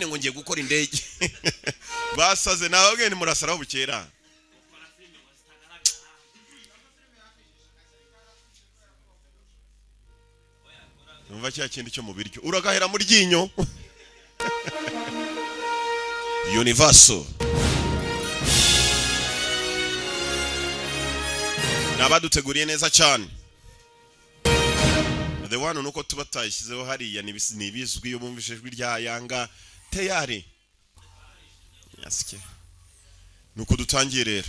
ngo ngiye gukora indege basaze nawe ngene murasaraho bukera numva cya kindi cyo mu biryo uragahera muri ryinyo Universal nabaduteguriye neza cyane the one nuko tuba tayishyizeho hariya nibizwi yo bumvishe ijwi rya Yanga tayari yasike nuko dutangiye rero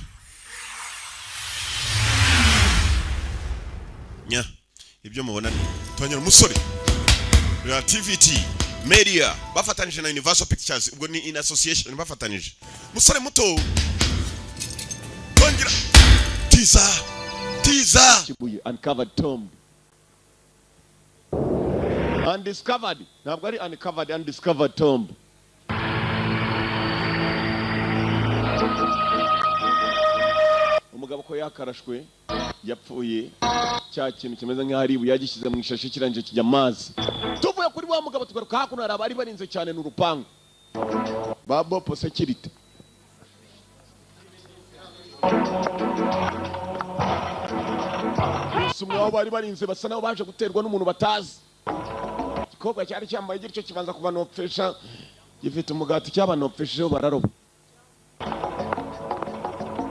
nya ibyo mubona ni tonyera umusore Creativity Media bafatanije na Universal Pictures ubwo ni in association bafatanije musore muto tongera teaser uncovered tomb undiscovered ntabwo ari uncovered undiscovered tomb umugabo ko yakarashwe yapfuye cya kintu kimeze nk'ahari ibuye yagishyize mu ishashi kirangije kijya amazi tuvuye kuri wa mugabo tugaruka hakuno hari abari barinze cyane n'urupangu ba bopo security umwe wabo bari barinze basa naho baje guterwa n'umuntu batazi igikobwa cyari cyambaye gityo kibanza kubanopfesha gifite umugati cyabanopfesheho bararoba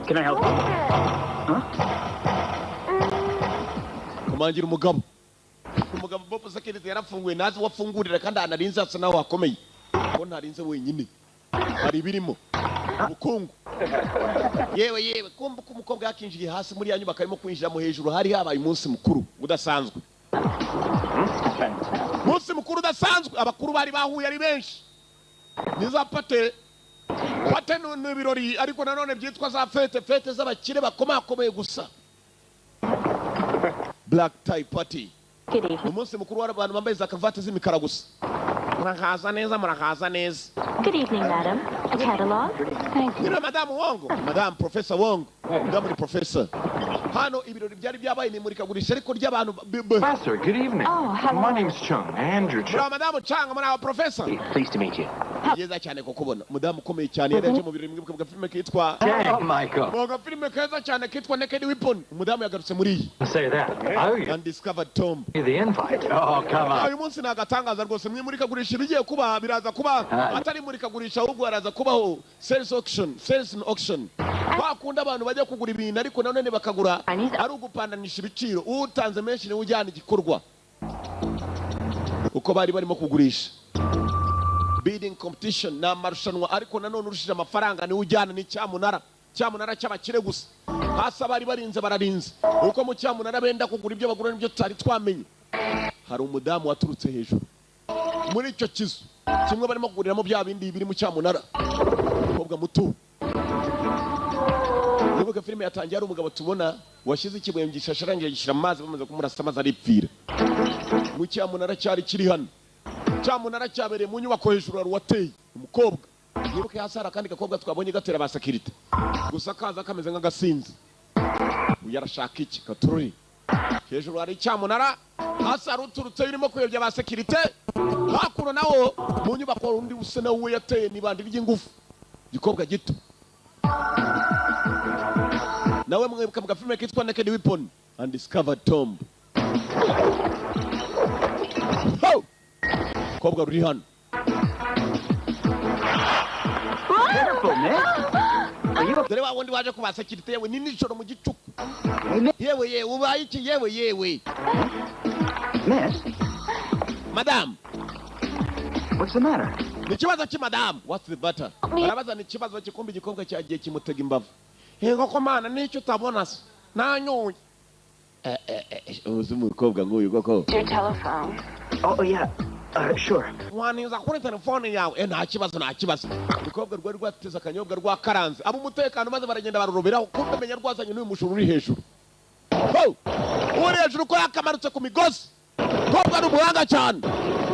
Can I help you? Huh? Kumangira umugabo bopo security yarafunguye nazi wafungurira kandi anarinze asa naho akomeye ko ntarinze wenyine hari birimo ubukungu yewe kumva ko umukobwa yakinjiye hasi muri ya nyubako arimo kwinjira mu hejuru hari habaye umunsi mukuru udasanzwe umunsi mukuru udasanzwe abakuru bari bahuye ari benshi nizapate n'ibirori ariko nanone byitwa za fete z'abakire bakomakomeye gusa black tie party umunsi mukuru w'abantu bambaye za kavate z'imikara gusa murakaza neza Good evening, madam. A catalog? Thank you. Madam Wongo, Madam Professor Wongo, Madam Professor. Hano ibirori byari byabaye ni muri kagurisha ariko ry'abantu. Professor, good evening. Oh, hello. My name's Chung, Andrew Chung. Madam Chung, mwana Professor. Pleased to meet you. Yeza cyane kukubona. Madam ukomeye cyane yareje mu birori mwibuka filime kitwa Oh, Michael. Boga filime keza cyane kitwa Naked Weapon. Madam yagarutse muri iyi. Say that. Oh, you Undiscovered Tomb. the invite. Oh, come on. Uyu munsi nagatangaza rwose mwe muri kagurisha bigiye kuba biraza kuba atari muri kagurisha ahubwo araza kubaho sales and auction bakunda abantu bajya kugura ibintu ariko nanone bakagura ari ugupandanisha ibiciro utanze menshi ni ujyana igikorwa uko bari barimo kugurisha bidding competition na marushanwa ariko nanone urushije amafaranga ni ujyana ni cyamunara cy'abakire gusa hasi bari barinze bararinze uko mu cyamunara benda kugura ibyo bagura n'ibyo tutari twamenye hari umudamu waturutse hejuru muri icyo kizu kimwe barimo kuguriramo bya bindi biri mu cyamunara umukobwa muto nibuka filime yatangiye ari umugabo tubona washyize ikibuye mu gishasha arangije gishyira amazi bamaze kumurasa amazi aripfira mu cyamunara cyari kiri hano cyamunara cyabereye mu nyubako hejuru hari uwateye umukobwa nibuka hasi hari akandi gakobwa twabonye gatera ba sekirite gusa kaza kameze nk'agasinzi uyarashaka iki katururi hejuru hari cyamunara hasi hari uturutse birimo kuyobya ba sekirite hakuno nawo mu nyubako undi usa nawe yateye nibandi ry'ingufu gikobwa gito nawe mwibuka mu filime kitwa Naked Weapon Undiscovered Tomb kobwa ruri hano dore wa wundi waje kubasa kirite yewe ni nijoro mu gicuku yewe ubaye iki yewe Miss, madam what's the matter? ni kibazo ki madam what's the matter barabaza ni kibazo kikumbi gikobwa cyagiye kimutega imbavu hego ko mana nicyo utabona se nanyoye uzi umukobwa nk'uyu koko Your telephone. Oh, yeah. Sure. waniza kuri telefone yawe nta kibazo umukobwa rwari rwateze akanyobwa rwakaranze abo umutekano maze baragenda baruroberaho kumbe menya rwazanye n'uyu mushuru uri hejuru uri hejuru ko yakamarutse ku migozi kobwa n'umuhanga cyane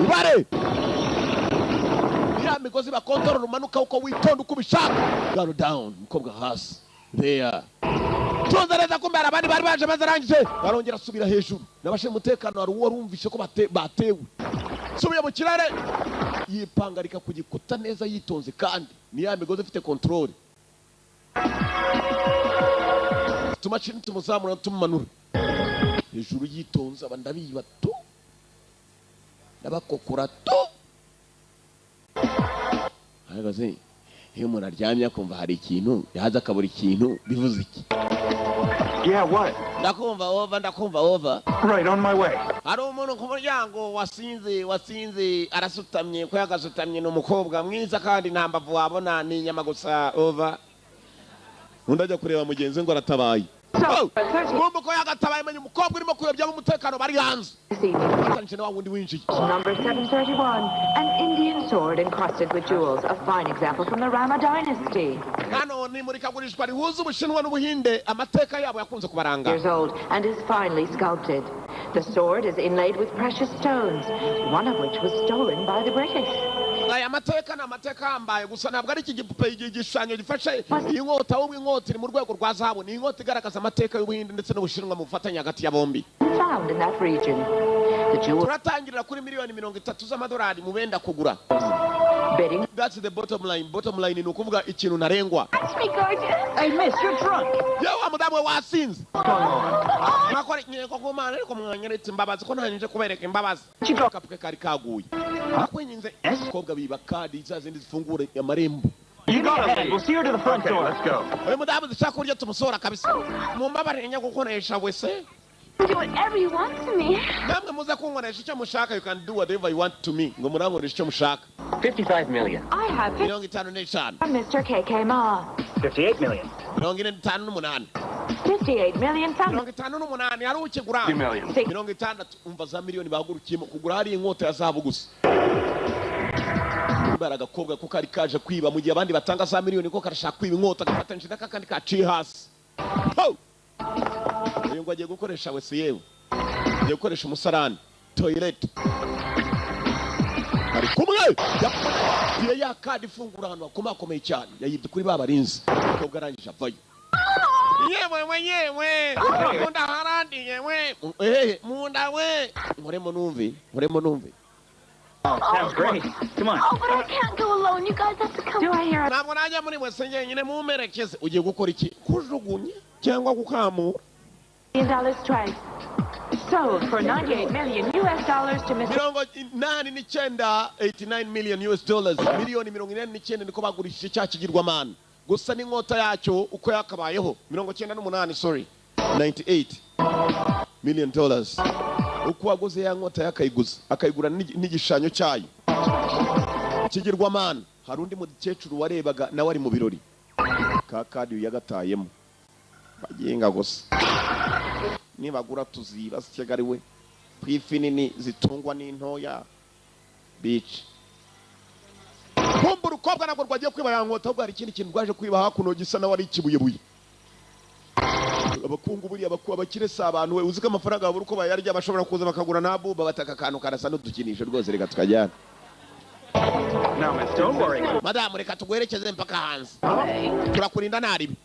ubare ya migozi bakontorora umanuka uko witonda uko ubishaka down down umukobwa hasi there tuza neza kumbe hari abandi bari baje maze arangije barongera asubira hejuru nabashe umutekano hari uwo rumvishe ko batewe subiye mu kirere yipangarika ku gikuta neza yitonze kandi ni ya migozi ifite control tumashini tumuzamura tumumanura hejuru yitonze abandabiba to nabakokora to ahagaze iyo umuntu aryamye akumva hari ikintu yahaza akabura ikintu bivuze iki Yeah, what? ndakumva over Right, on my way. hari umuntu ku muryango wasinze arasutamye ko yagasutamye n'umukobwa mwiza kandi nta mbavu wabona ni inyama gusa over undi ajya kureba mugenzi ngo aratabaye ngomba ko yagatabaye menye umukobwa urimo kuyobya umutekano bari hanze atanije wa wundi winjiye Number 731, an Indian sword encrusted with jewels, a fine example from the Rama dynasty. hano ni muri kagurishwa rihuza ubushinwa n'ubuhinde amateka yabo yakunze kubaranga Years old and is finely sculpted. The sword is inlaid with precious stones, one of which was stolen by the British. aya mateka ni amateka yambaye gusa ntabwo ari iki gipupe igishushanyo gifashe iyi nkota ahubwo inkota iri mu rwego rwa zahabu ni inkota igaragaza amateka y'ubuhinde ndetse n'ubushinwa mu bufatanye hagati ya bombi Found in that region. The jewel turatangirira kuri miliyoni 30 z'amadolari mu benda kugura bidding. that's the bottom line ni ukuvuga ikintu ntarengwa Touch me, gorgeous. Hey, miss, you're drunk. yewe wa mudamu we wasinze mwakora inyeko ku mana ariko mwanyeretse imbabazi ko ntanije kubereka imbabazi akapuke kari kaguye akwinginze abakobwa biba kadi za zindi zifungura amarembo You go ahead. We'll see her to the front door. Let's go. uyu mudamu dushaka kurya tumusora kabisa mumbabarire gukoresha wese Do whatever you want to me. namwe muze kunkoresha icyo mushaka you can do whatever you want to me ngo murankoresha icyo mushaka 55 million. I have it 55 from Mr. KK Ma. 58 million. 58 58 million from 58 hari ukigura 2 million. 60 umva za miliyoni bahagurukiyemo kugura hari inkota ya zahabu gusa bara agakobwa ko kari kaje kwiba mu gihe abandi batanga za miliyoni ko karashaka kwiba inkota gafatanyije n'akandi kaciye hasi uyu ngo agiye gukoresha wese yewe agiye gukoresha umusarani toilet ari kumwe yakuye ya kadi ifungura ahantu hakomakomeye cyane yayibye kuri ba barinzi umukobwa arangije avayo yewe munda harandi yewe munda we muremo numve Oh, sounds great. Come on. Oh, but I can't go alone. You guys have to come. Do I hear ntabwo najya muri wese nyine mumerekeze ugiye gukora iki kujugunya cyangwa gukamura $1 million twice? Sold for 98 million US dollars to Mr. 89 million US dollars miliyoni 89 niko bagurishije cya kigirwamana gusa n'inkota yacyo uko yakabayeho 98 sorry 98 million dollars uko waguze ya nkota akayigura n'igishushanyo cyayo kigirwamana hari undi mukecuru warebaga nawe ari mu birori kakadi yagatayemo bagenga gusa nibagura tuziba sikegari we kwifi nini zitungwa n'intoya beach kumba urukobwa nabwo rwagiye kwiba ya nkota ahubwo hari ikindi kintu rwaje kwiba hakuno gisa nawe ari ikibuyebuye abakungu buriya abakire si abantu we uzi ko amafaranga babura uko bayarya bashobora kuza bakagura nabo bataka akantu karasa n'udukinisho rwose reka tukajyana No, miss, don't worry. madamu reka tuguherekeze mpaka hanze turakurinda naribi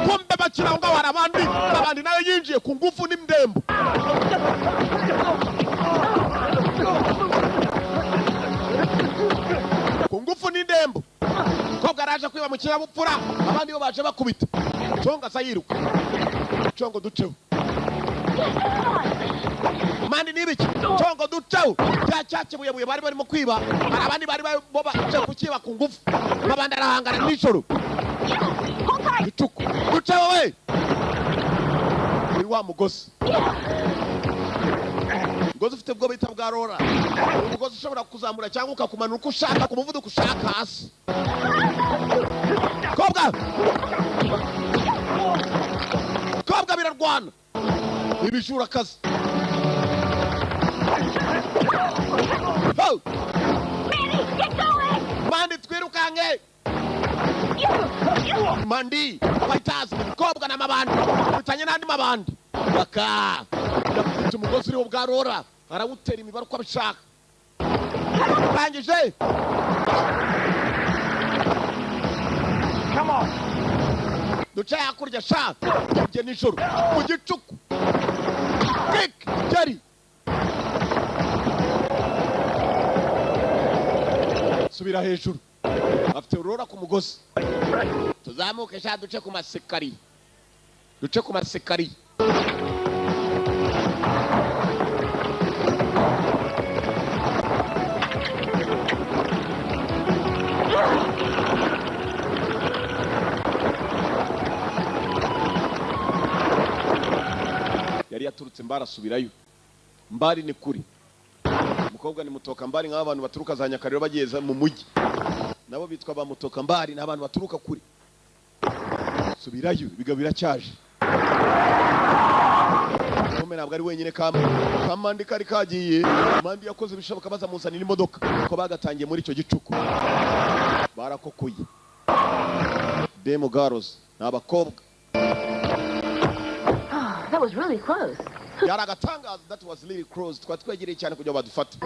kumbe bakira ngo hari abandi nayo yinjiye ku ngufu n'imdembo ku ngufu n'indembo kobwa araje kwiba mu kinyabupfura abandi bo baje bakubita conga sayiruka congo duceho mandi nibiki congo duceho cyakibuyebuye bari barimo kwiba hari abandi bari bo baje kukiba ku ngufu abandi arahangana n'ijoro bituko duceho we uri wa mugozi umugozi ufite ubwo bita bwa rora umugozi ushobora kuzamura cyangwa ukakumanura uko ushaka ku muvuduko ushaka hasi kobwa birarwana ibijura akazi mandi twirukange mandi bayitazi kobwa n'amabandi bitanye n'andi mabandi baka ndafite umugozi uriho bwa rora arawutera imibare uko abishaka rangije Come on. duce hakurya sha tujye nijoro mu gicuku kik jari subira hejuru afite urora ku mugozi tuzamuke sha duce ku masekari yari yaturutse mbara subirayo mbari ni kuri umukobwa ni mutoka mbari nk'abantu baturuka za Nyakariro bageza mu mujyi nabo bitwa ba mutoka mbari n'abantu baturuka kuri subirayo bigabira cyaje Kome ntabwo ari wenyine kamandi kari kagiye mandi yakoze bishoboka bazamuzanira imodoka ko bagatangiye muri icyo gicuku barakokoye demo girls n'abakobwa. That was really close. Yaragatangaza that was really close. Twatwegereye cyane kujya badufata.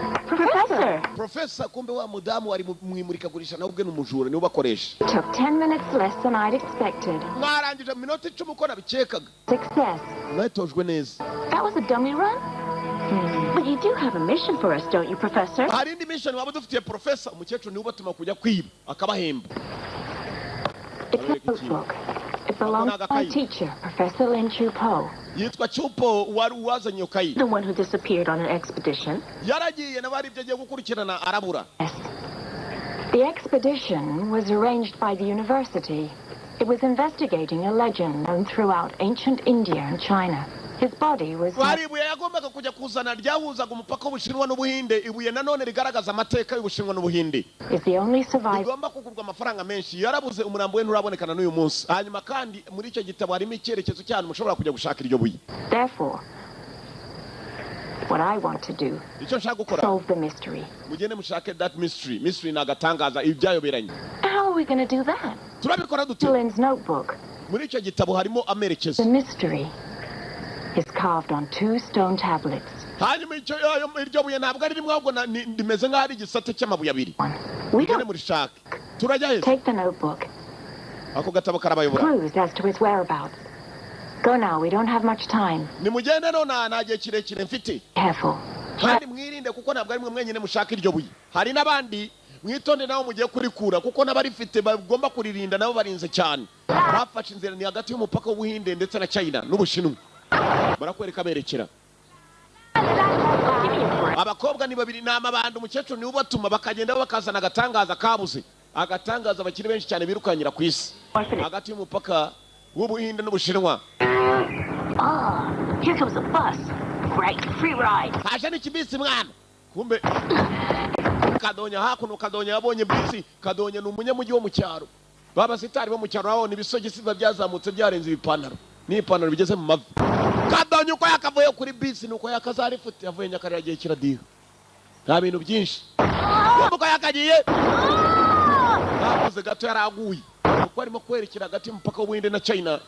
Professor kumbe wa mudamu wari mwimurika gurisha na ubwe n'umujura ni ubakoresha. Took 10 minutes less than I'd expected. Mwarangije minota 10 uko nabikekaga. Success. Natojwe neza. That was a dummy run? But you do have a mission for us, don't you, Professor? Hari indi mission waba dufitiye Professor umukecuru ni ubatuma kujya kwiba akabahemba. It's a notebook. It belongs to my teacher, Professor Lin Chupo. Yitwa Chupo wari wazanye ukayi. The one who disappeared on an expedition. Yaragiye nabari byagiye gukurikirana arabura. Yes. The expedition was arranged by the university. It was investigating a legend known throughout ancient India and China. His body was... Ibuye yagombaga kujya kuzana ryahuzaga umupaka w'Ubushinwa n'Ubuhinde. Ibuye nanone rigaragaza amateka y'Ubushinwa n'Ubuhinde. Is the only survivor. Igomba kugurwa amafaranga menshi. Yarabuze umurambo we nturabonekana n'uyu munsi. Hanyuma kandi muri icyo gitabo harimo icyerekezo cyane mushobora kujya gushaka iryo buye. Therefore, what I want to do, solve the mystery. Mugende mushake that mystery. Mystery nagatangaza ibyayoberanye. How are we going to do that? Turabikora dute? Lin's notebook. Muri icyo gitabo harimo amerekezo. The mystery is carved on 2 stone tablets. Hanyuma iryo buye ntabwo ari rimwe ahubwo ndimeze nk'aho ari igisate cy'amabuye abiri. Mugende murishake. Turajya heza. Take the notebook. Ako gatabo karabayobora. Clues as to his whereabouts. Go now, we don't have much time. Nimugende none ntagiye kirekire mfite. Careful. Kandi mwirinde kuko ntabwo ari mwe mwenyine mushaka iryo buye. Hari n'abandi mwitonde nawo mugiye kurikura kuko n'abarifite bagomba kuririnda nabo barinze cyane. Bafashe inzira ni hagati y'umupaka w'Ubuhinde ndetse na China n'Ubushinwa. Barakwereka berekera. Abakobwa ni babiri n'amabandi umukecuru ni ubatuma bakagenda bakazana agatangaza kabuze. Agatangaza abakiri benshi cyane birukanyira ku isi. Hagati y'umupaka w'Ubuhinde n'Ubushinwa. Here comes a bus. Great free ride. Haje n'ikibisi mwana. Kumbe Kadonya hakuno Kadonya yabonye bisi. Kadonya ni umunyamujyi wo mu cyaro. Baba sitari bo mu cyaro babona ibisogisi byazamutse byarenze ibipantaro. Ni ipantaro bigeze mu mavi. Kadonya uko yakavuye kuri bisi nuko yakazarifute yavuye Nyakariro yagiye Kiradiyo. Nta bintu byinshi. Uko yakagiye. Bavuze gato yaraguye. Uko arimo kwerekera hagati y'umupaka w'Ubuhinde na China.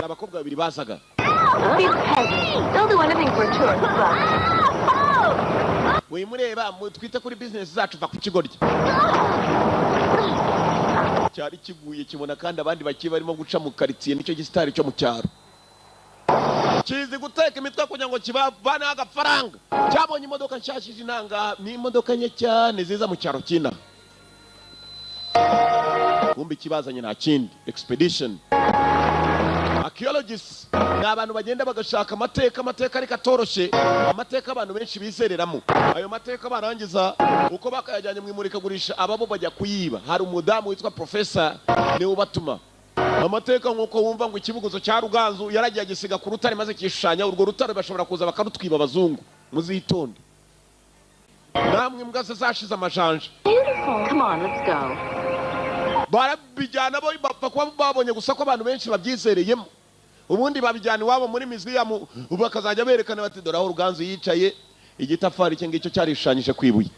Abakobwa babiri bazaga. They'll do anything for a tourist bus. We mureba twite kuri business zacu va ku kigoryi. Cyari kiguye kibona kandi abandi baki barimo guca mu quartier nicyo gisitari cyo mu cyaro. Kizi guteka imitwe kugira ngo kibavana agafaranga. Cyabonye imodoka nshashije inanga ni imodoka nke cyane ziza mu cyaro kina. Kumbi kibazanye nta kindi expedition. Archaeologists n'abantu bagenda bagashaka amateka ariko atoroshe amateka abantu benshi bizereramo ayo mateka barangiza uko bakayajyanye mu imurikagurisha ababo bajya kuyiba. Hari umudamu witwa Professor ni ubatuma amateka nk'uko wumva ngo ikibuguzo cya Ruganzu yaragiye gisiga ku rutare maze kishushanya urwo rutare bashobora kuza bakarutwiba abazungu muzitonde namwe mbwa zashize amajanja. Come on, let's go. Barabijyana bo bapfa kuba babonye gusa ko abantu benshi babyizereyemo. Ubundi babijyana iwabo muri museum bakazajya berekana bati dore aho Ruganzu yicaye igitafari cye ngicyo cyarishanyije kwibuye.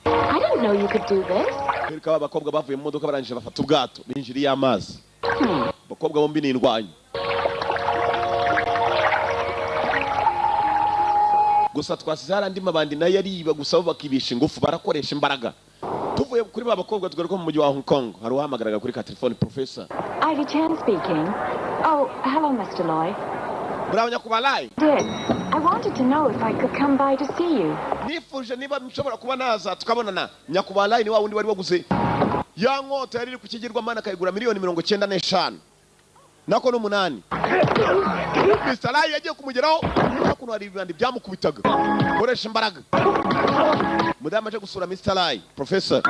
I didn't know you could do this. Bereka abakobwa bavuye mu modoka barangije bafata ubwato binjiriye amazi. Abakobwa bombi ni indwanyi. Gusa twasize harandi mabandi nayo ariba gusa bo bakibisha ingufu barakoresha imbaraga. Tuvuye kuri babakobwa tugaruka mu mujyi wa Hong Kong hari uhamagaraga kuri ka telefone Professor. Ivy Chan speaking. Oh, hello Mr. Loy. Bravo nyakubalai. Did. I wanted to know if I could come by to see you. nifuje niba mshobora kuba naza tukabonana. Nyakubahwa ni wa wundi wari waguze ya nkota yari ku kigirwamana kayigura miliyoni 95 nako no8. Mr. Lai yagiye kumugeraho kuno hari ibindi byamukubitaga. Koresha imbaraga. Mudamu aje gusura Mr. Lai, Professor.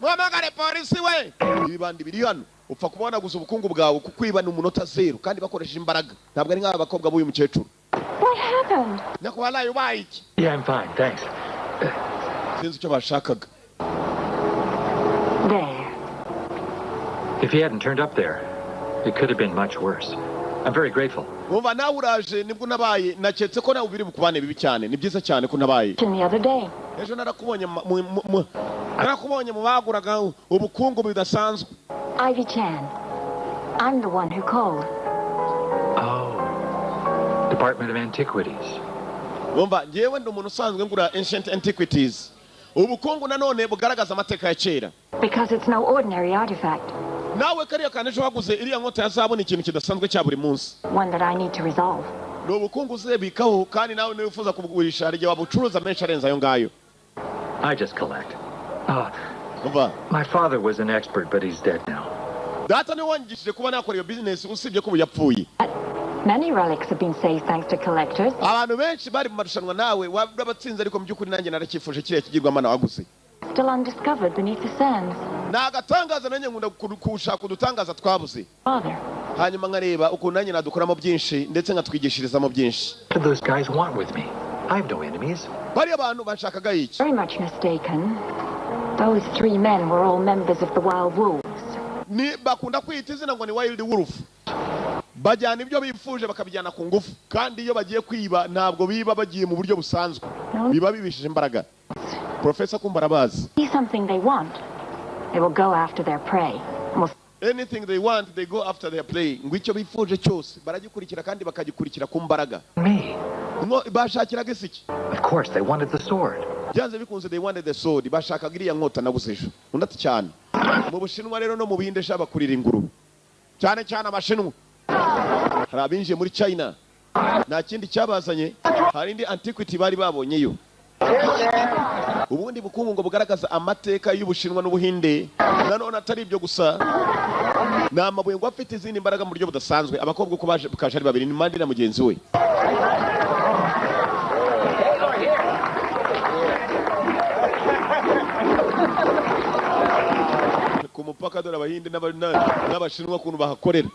Mwamagare polisi we. Ibandi biri hano. Upfa kubona gusa ubukungu bwawe kukwiba ni umunota 0 kandi bakoresha imbaraga. Ntabwo ari nk'aba bakobwa b'uyu mukecuru. What happened? Nyakubahwa Lai ubaye iki? Yeah, I'm fine, thanks. Sinzi icyo bashakaga. There. If he hadn't turned up there, it could have been much worse. I'm very grateful. Umva nawe uraje nibwo nabaye naketse ko nawe ubiri bukubane bibi cyane. Ni byiza cyane ko nabaye. The other day. Ejo narakubonye mu baguraga ubukungu bidasanzwe. Ivy Chan. I'm the one who called. Oh. Department of Antiquities. Umva ngewe ndi umuntu usanzwe ngura ancient antiquities. Ubukungu nanone bugaragaza amateka ya kera. Because it's no ordinary artifact. Nawe kariya kandi ejo waguze iriya nkota yazabona ikintu kidasanzwe cya buri munsi. One that I need to resolve. No bukungu uzebikaho kandi nawe nifuza kubugurisha rege wabucuruza menshi arenza ayo ngayo. I just collect. Umva. My father was an expert, but he's dead now. Data ni wangishije kuba nakora iyo business usibye ko yapfuye. Many relics have been saved thanks to collectors. Abantu benshi bari mu marushanwa nawe wabatsinze ariko byukuri nanjye narakifuje kiriya kigirwamana waguze. Still undiscovered beneath the sands. Nagatangaza nanjye ngunda kushaka udutangaza twabuze. Father. Hanyuma nkareba ukuntu nanjye nadukoramo byinshi ndetse nkatwigishirizamo byinshi. What do those guys want with me? I have no enemies. Bari abantu bashakaga iki? Very much mistaken. Those 3 men were all members of the Wild Wolves. Ni bakunda kwita izina ngo ni Wild Wolf. Bajyana ibyo bifuje bakabijyana ku ngufu kandi iyo bagiye kwiba ntabwo biba bagiye mu buryo busanzwe. Biba bibishije imbaraga. Professor Kumbarabazi. See something they want, they will go after their prey. Anything they want, they go after their prey. Ngwicyo bifuje cyose baragikurikira kandi bakagikurikira ku mbaraga. Me? No bashakiraga isiki. Of course, they wanted the sword. Byanze bikunze they wanted the sword. Bashakaga iriya nkota naguzejo. Undati cyane. Mu Bushinwa rero no mu Bihinde shaba kurira inguru. Cyane cyane Abashinwa. Hari abinjiye muri China. Nta kindi cyabazanye. Hari indi antiquity bari babonyeyo. Ubundi bukungu ngo bugaragaza amateka y'Ubushinwa n'Ubuhinde. Nanone atari ibyo gusa. Namabuye ngo afite izindi imbaraga mu buryo budasanzwe. Abakobwa uko baje bukaje ari babiri ni Mandi na mugenzi we. Ku mupaka dore Abahinde n'Abashinwa kuntu bahakorera.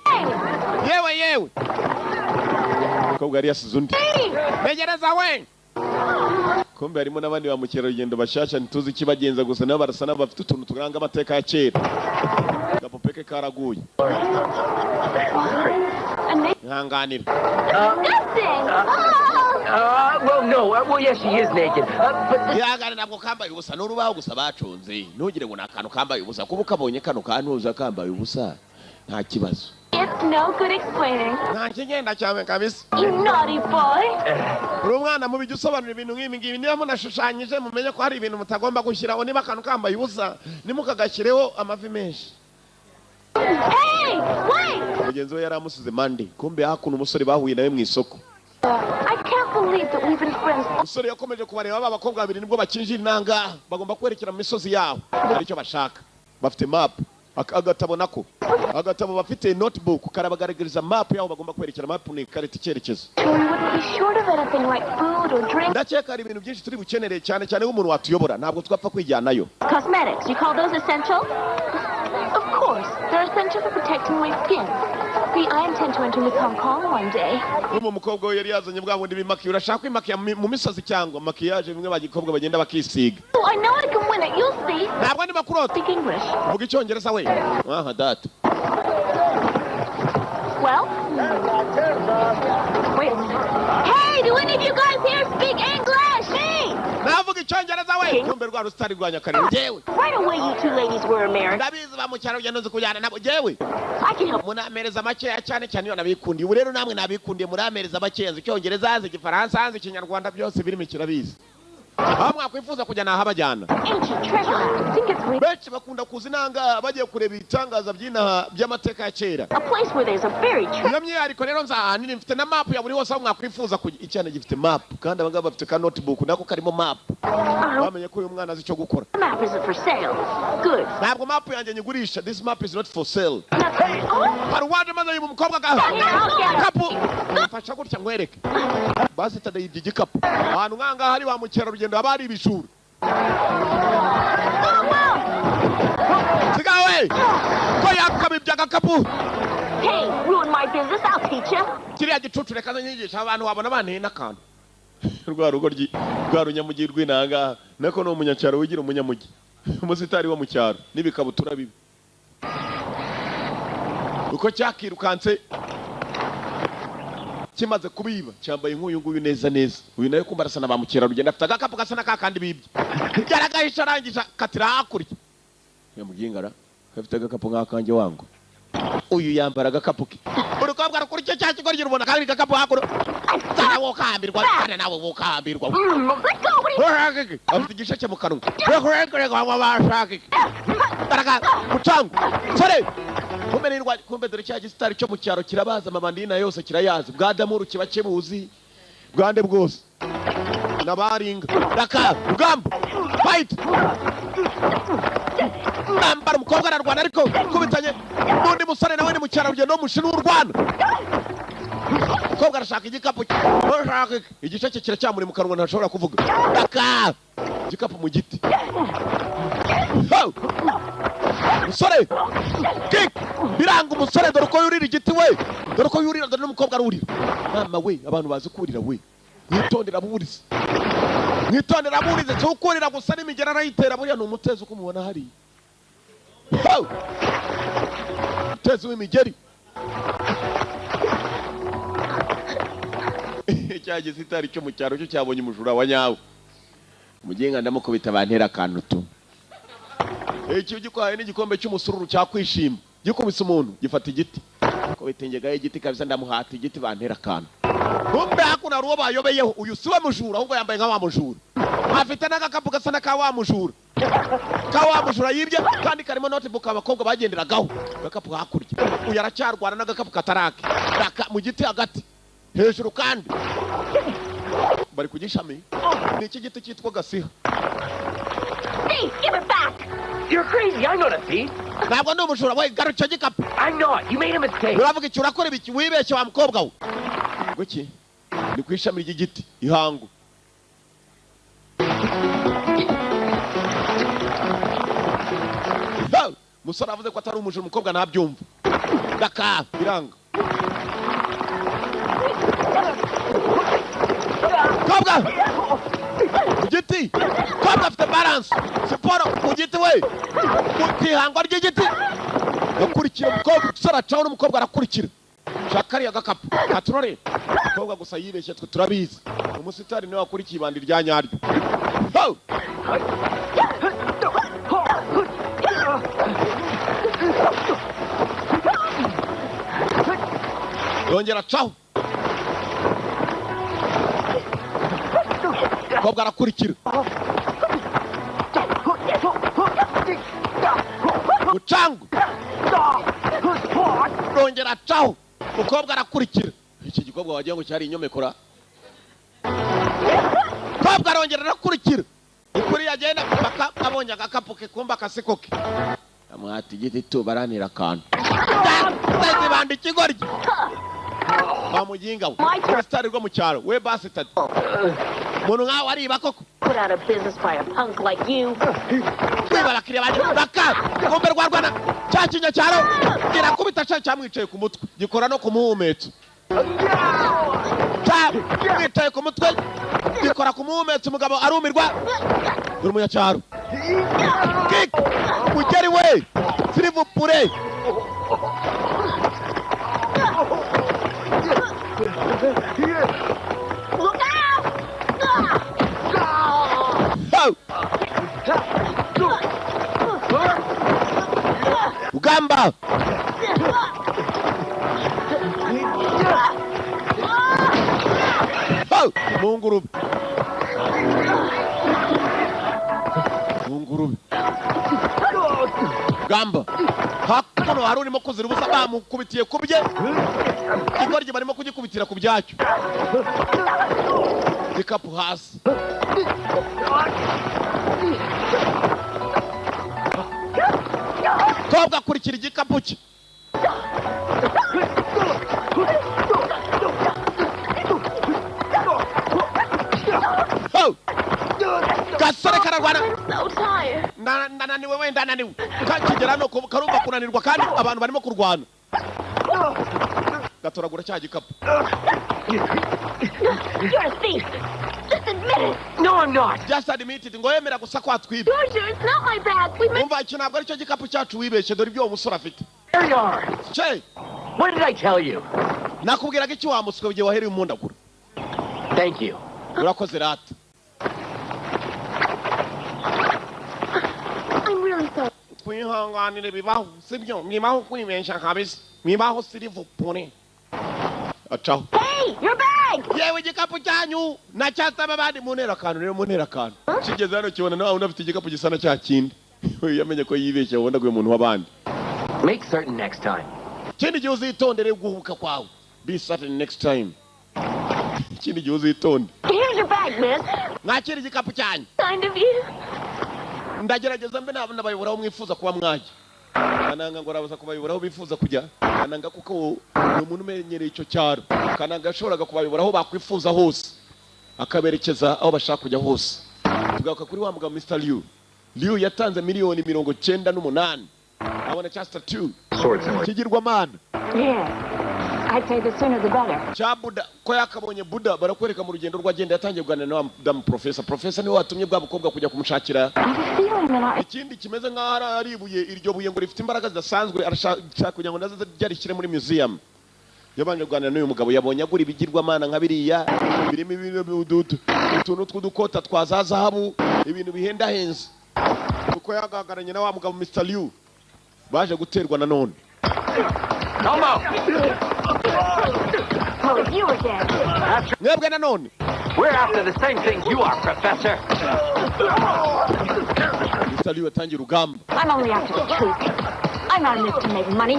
Yewe. Abakobwa ari yasize undi. Begereza we. Kumbe harimo n'abandi ba mukerarugendo bashasha ntituzi kibagenza gusa nabo barasa n'abafite utuntu turanga amateka ya kera. Gapopeke karaguye. Nhanganira. Well, yes, she is naked. But Yagana nabwo kambaye ubusa n'urubaho gusa bacunze. Ntugire ngo nakantu kambaye ubusa kuba ukabonye kano kantuza kambaye ubusa nta kibazo. It's no good explaining. Nta kigenda cyane kabisa. You naughty boy. Uri umwana mu bijya usobanura ibintu nk'ibi ngibi niba munashushanyije mumenye ko hari ibintu mutagomba gushyiraho niba akantu kambaye ubusa nimukagashyireho amavi menshi. Hey, wait! Mugenzi we yari amusize Mandi. Kumbe hakuno umusore bahuye nawe mu isoko. I can't believe that we've been friends. Umusore yakomeje kubareba abakobwa babiri nibwo bakinjira inanga bagomba kwerekera mu misozi yaho. Aricyo bashaka. Bafite map. Agatabo nako. Agatabo bafite notebook karabagaragariza map yaho bagomba kwerekera map ni karita icyerekezo. We wouldn't be short of anything like food or drink. Ndakeka hari ibintu byinshi turi bukenere cyane cyane nk'umuntu watuyobora ntabwo twapfa kwijyanayo. Cosmetics, you call those essential? Of course, they're essential for protecting my skin. See, I intend to enter Hong Kong one day. Umukobwa we yari yazanye bwa bundi bimakiye urashaka kwimakiya mu misozi cyangwa makiyaje bimwe bagikobwa bagenda bakisiga. Oh, I know I can win it. You'll see. Ntabwo ndi makurota. Speak English. Vuga icyongereza we. Aha data. Well? Wait. Hey, do any of you guys here speak English? Me! Navuga icyongereza we. Kumbe rwa rustari rwa Nyakarere. Jewe. Right away, you two ladies were American. Ndabizi ba mucyarugendo nzi kujyana nabo jewe. I can help. Munamereza makeya cyane cyane iyo nabikundiye. Ubu rero namwe nabikundiye muramereza makeya nzi icyongereza nzi igifaransa nzi ikinyarwanda byose birimo kirabizi. Aho mwakwifuza kujya naho abajyana. Ancient treasure map. Think it's real? benshi bakunda kuzinanga bagiye kureba ibitangaza by'inaha by'amateka ya kera. A place where there's a very Iyo myariko rero nzahanini mfite na map ya buri hose aho mwakwifuza icyana gifite map kandi abangaba bafite ka notebook nako karimo map. Bamenye ko uyu mwana azi cyo gukora. The map isn't for sale. Good. Ntabwo map yanjye nyigurisha. This map is not for sale. Hari uwaje maze uyu mukobwa kapu. Mfasha gutya ngwereke. Basi tadayibye igikapu. Ahantu nkanga hari ba mukerarugendo abari ibishura. Sigawe! Ko yakabibye agakapu. Hey, ruin my business, I'll teach you. Kiriya gicucu reka nyigisha abantu wabona banteye n'akantu. Rwa rugoryi rwa runyamugi rw'inanga nako no umunyacyaro wigira umunyamugi. Umusitari wo mu cyaro n'ibikabutura bibi. Uko cyakirukanse kimaze kubiba cyambaye nk'uyu nguyu neza neza. Uyu nayo kumbarasa na ba mukerarugendo afite agakapu gasa n'akakandi bibye. Yaragahisha arangiza katira hakurya. Yamugingara afite agakapu nk'akanjye wangu. Uyu yambara agakapu ke. Urukobwa rukuri cyo cyakigoryi rubona kandi agakapu hakuru. Tarawo kambirwa kandi nawe wukambirwa. Afite igisheke mu kanwa. Rekure kwa bashake. Taraga mucangu. Sore. Kumbe dore cya gisitari cyo mu cyaro kirabaza amabandina yose kirayazi. Bwadamuru kiba kibuzi. Bwande bwose. Nabaringa. Raka rugamba. Fight. Nambara umukobwa ararwana ariko kubitanye n'undi musore nawe ni mu cyaro rugendo mushinu urwana. Umukobwa arashaka igikapu. Igisheke kiracyamuri mu kanwa ntashobora kuvuga. Raka. Igikapu mu giti. Musore. Kick. Biranga umusore dore ko yurira igiti we. Dore ko yurira dore n'umukobwa arurira. Mama we abantu bazi kurira we. Mwitondera burize. Mwitondera burize cyo kurira gusa n'imigera arayitera buriya ni umutezi uko mubona hari. Umutezi w'imigeri. Cyageze itari cyo mu cyaro cyo cyabonye umujura wa nyawo. Mugenga ndamukubita bantera akantu tu. Icyo gikwaye n'igikombe cy'umusururu cyakwishima. Gikubise umuntu gifata igiti. Ko bitingegaye igiti kabisa ndamuhata igiti bantera akantu. Kumbe hakuna ruwo bayobeyeho uyu siwe mujura ahubwo yambaye nka wa mujura. Afite n'agakapu gasa n'aka wa mujura. Ka wa mujura yibye kandi karimo notebook abakobwa bagenderagaho. Agakapu hakurya. Uyu aracyarwana n'agakapu katarake. Mu giti hagati. Hejuru kandi. Bari kugishami. Ni iki giti cyitwa gasiha. Thief, give it back! You're crazy. I know the thief. Ntabwo ndi umujura we garuca gikapu. I'm not. You made a mistake. Uravuga iki urakora ibiki wibeshye wa mukobwa we. Guki? Ni kwishami ry'igiti ihangu. Musore avuze ko atari umujura umukobwa ntabyumva. Daka biranga. Kobwa! Igiti! Kobwa afite balance! Siporo ku giti we! Ku ihangwa ry'igiti! Akurikira umukobwa, umusore acaho n'umukobwa arakurikira. Shakari agakapu, katurore. Umukobwa gusa yibeshye twe turabizi. Umusitari niwe wakurikiye ibandi rya nyaryo. Yongera acaho. Umukobwa arakurikira. Mucangu. Yongera acaho. Umukobwa arakurikira. Iki gikobwa wagira ngo cyari inyomekora. Umukobwa arongera arakurikira. Ukuri yagenda paka abonye agakapu ke kumba kasikoke. Amuhati igiti tu baranira akantu. Tete bandi kigoryi. Bamuginga we. Sitari rwo mu cyaro we basi tati. Muntu nkawe ariba koko. Put out of business by a punk like you. Kwiba bakiriya bandi baka. Kumbe rwarwana. Cyakinya cyaro. Kirakubita cyamwicaye ku mutwe. Gikora no kumuhumetsa. Mwicaye ku mutwe. Gikora kumuhumetsa umugabo arumirwa. Uri munyacyaro. Kick. Mugeri we. S'il pure. Look out! Ugamba. Mungurube. Mungurube. rugamba hakuno hari urimo kuzira ubusa bamukubitiye kubye igoryi barimo kugikubitira ku byacyo igikapu hasi Kobwa akurikira igikapu cye gasore kararwana ndananiwe wenda naniwe kakigera no karumva kunanirwa kandi abantu barimo kurwana gatoragura cya gikapu You're a thief. Just admit it. No, I'm not. just admit it ngo yemera gusa kwa twibe Georgia, it's not my bag. We made... umva iki ntabwo aricyo gikapu cyacu wibeshye dore ibyo uwo musore afite There you are. che What did I tell you? nakubwiraga iki wa muswe ugiye wahereye umundagura Thank you. urakoze rata I'm really sorry. kwihanganire bibaho sibyo mwibaho kwibeshya kabisa mwibaho sirivu pone acaho Hey, your bag! yewe igikapu cyanyu nacyasaba abandi munera akantu rero munera akantu kigeze hano kibona nawe unafite igikapu gisa na cya kindi yamenye ko yibeshye wabondaguye umuntu w'abandi Make certain next time. ikindi gihe uzitondere guhubuka kwawe be certain next time ikindi gihe uzitonde Here's your bag, miss. mwakira igikapu cyanyu Kind of you. ndagerageza mbe nabayoboraho mwifuza kuba mwajya kananga ngo arabaza kubayoboraho bifuza kujya kananga kuko ni umuntu umenyereye icyo cyaro kananga yashoboraga kubayoboraho bakwifuza hose akaberekeza aho bashaka kujya hose tugaruka kuri wa mugabo Mr. Liu yatanze miliyoni 98 abona cyasta 2 Swords and kigirwamana Yes. I'd say the sooner the better. cya Buda ko yakabonye Buda barakwereka mu rugendo rwagenda yatangiye kuganira na Madam Professor niwe watumye bwa bukobwa kujya kumushakira I have a feeling that I... ikindi kimeze nk'aho ari ibuye iryo buye ngo rifite imbaraga zidasanzwe arashaka kugira ngo nazo ryarishyire muri museum yabanje kuganira n'uyu mugabo yabonye agura ibigirwamana nka biriya birimo ibintu utuntu tw'udukota twa za zahabu ibintu bihendahenze kuko yagagaranye na wa mugabo Mr. Liu baje guterwa na none Komo! Oh, it's you again. mwebwe na none We're after the same thing you are, Professor. Mr. Liu atangiye urugamba I'm only after the truth. I'm not in this to make money.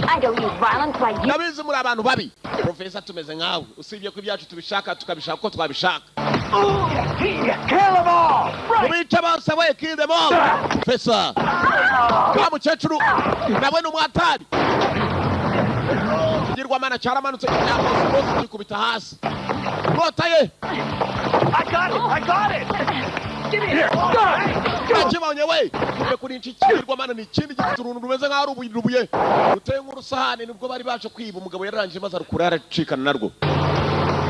I don't use violence like you. nabizi muri abantu babi Professor tumeze nkawe usibye ko ibyacu tubishaka tukabishaka ko twabishaka Kill them all! mubice bose we kill them all Professor wa mukecuru nawe ni umwatari igirwamana cyaramanutse cyangwa kikubita hasi mota ye I got it! Give me here! nakibonye we ube kuri inshi igirwamana ni ikindi gifite uruntu rumeze nk'aho ari ubuye ruteye nk'urusahane nibwo bari baje kwiba umugabo yararangije maze arukura yaracikana narwo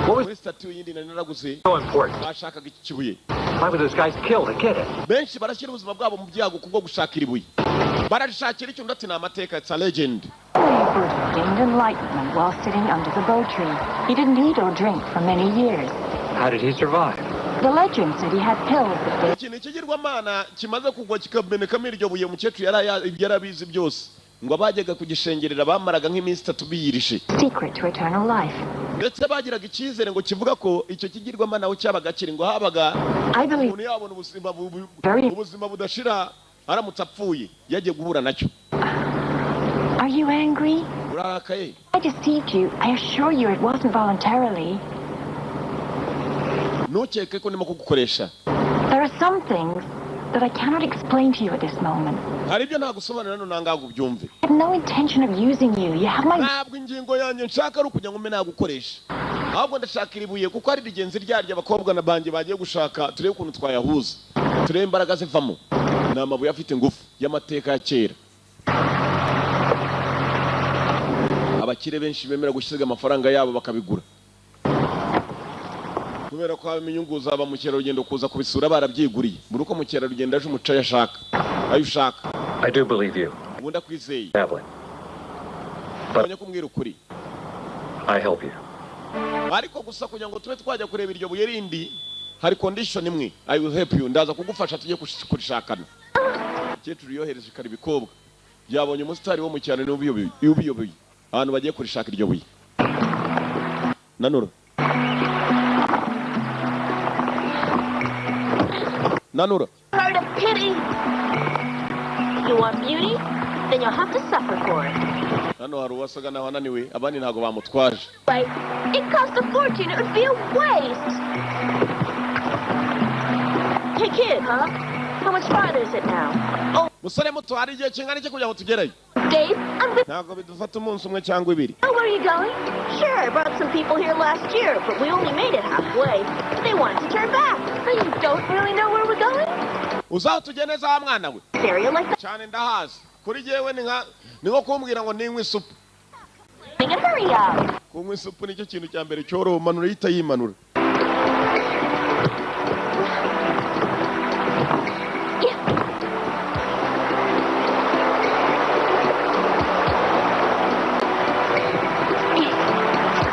muri statue yindi nari naraguze So important. bashakaga iki kibuye Why were those guys killed to get it? benshi barashyira ubuzima bwabo mu byago kubwo gushakira ibuye barashakira icyundi ati ni amateka it's a legend Buddha gained enlightenment while sitting under the bo tree. He didn't eat or drink for many years. How did he survive? The legend said he had pills that gave ikintu ikigirwamana kimaze kugwa kikamenekamo iryo buye umukecuru yarabizi byose ngo abajyaga kugishengerera bamaraga nk'iminsi 3 biyirishe secret to eternal life. ndetse bagiraga icyizere ngo kivuga ko icyo kigirwamana aho cyabaga kiri ngo habaga I believe umuntu yabona very... ubuzima budashira aramutse apfuye yagiye guhura nacyo Are you angry? urarakaye I deceived you. I assure you it wasn't voluntarily. ntukeke ko ndimo kugukoresha There are some things that I cannot explain to you at this moment. hari ibyo ntagusobanurira none nangaho ubyumve I have no intention of using you. You have my... ntabwo ingingo yanjye nshaka ari ukugira ngo mbe nagukoresha ahubwo ndashakira ibuye kuko ari rigenzi ryaryo abakobwa na banjye bagiye gushaka turebe ukuntu twayahuza turebe imbaraga zivamo ni amabuye afite ingufu y'amateka ya kera abakire benshi bemera gusiga amafaranga yabo bakabigura kubera ko haba inyungu za ba mukerarugendo kuza kubisura barabyiguriye buri uko mukerarugendo aje umuca yashaka ayo ushaka I do believe you, ubundi akwizeye Evelyn. abonye kumbwira ukuri I help you. ariko gusa kugira ngo tube twajya kureba iryo buye rindi hari condition imwe I will help you ndaza kugufasha tujye kurishakana cyeturu yohereje kari bikobwa byabonye umusitari wo mu cyane n'ubiyoboye abantu bagiye kurishaka iryo buye nanura Heart of pity. You want beauty? Then you'll have to suffer for it. Hano hari uwasaga naho ananiwe abandi ntago bamutwaje. Right. It cost a fortune. It would be a waste. Hey, kid, huh? How much farther is it now? Oh, Musore muto hari igihe kingana iki kugira ngo tugerayo? Dave, I'm with... Ntago bidufata umunsi umwe cyangwa ibiri. Oh, where are you going? Sure, I brought some people here last year, but we only made it halfway. They wanted to turn back. So you don't really know where we're going? Uzaho tugeneza wa mwana we. Stereo like that? Cyane ndahazi. Kuri jewe ni nko kumbwira ngo ninywe isupu. Hurry up. Kunywa isupu nicyo kintu cya mbere cyoroha umanura yita yimanura.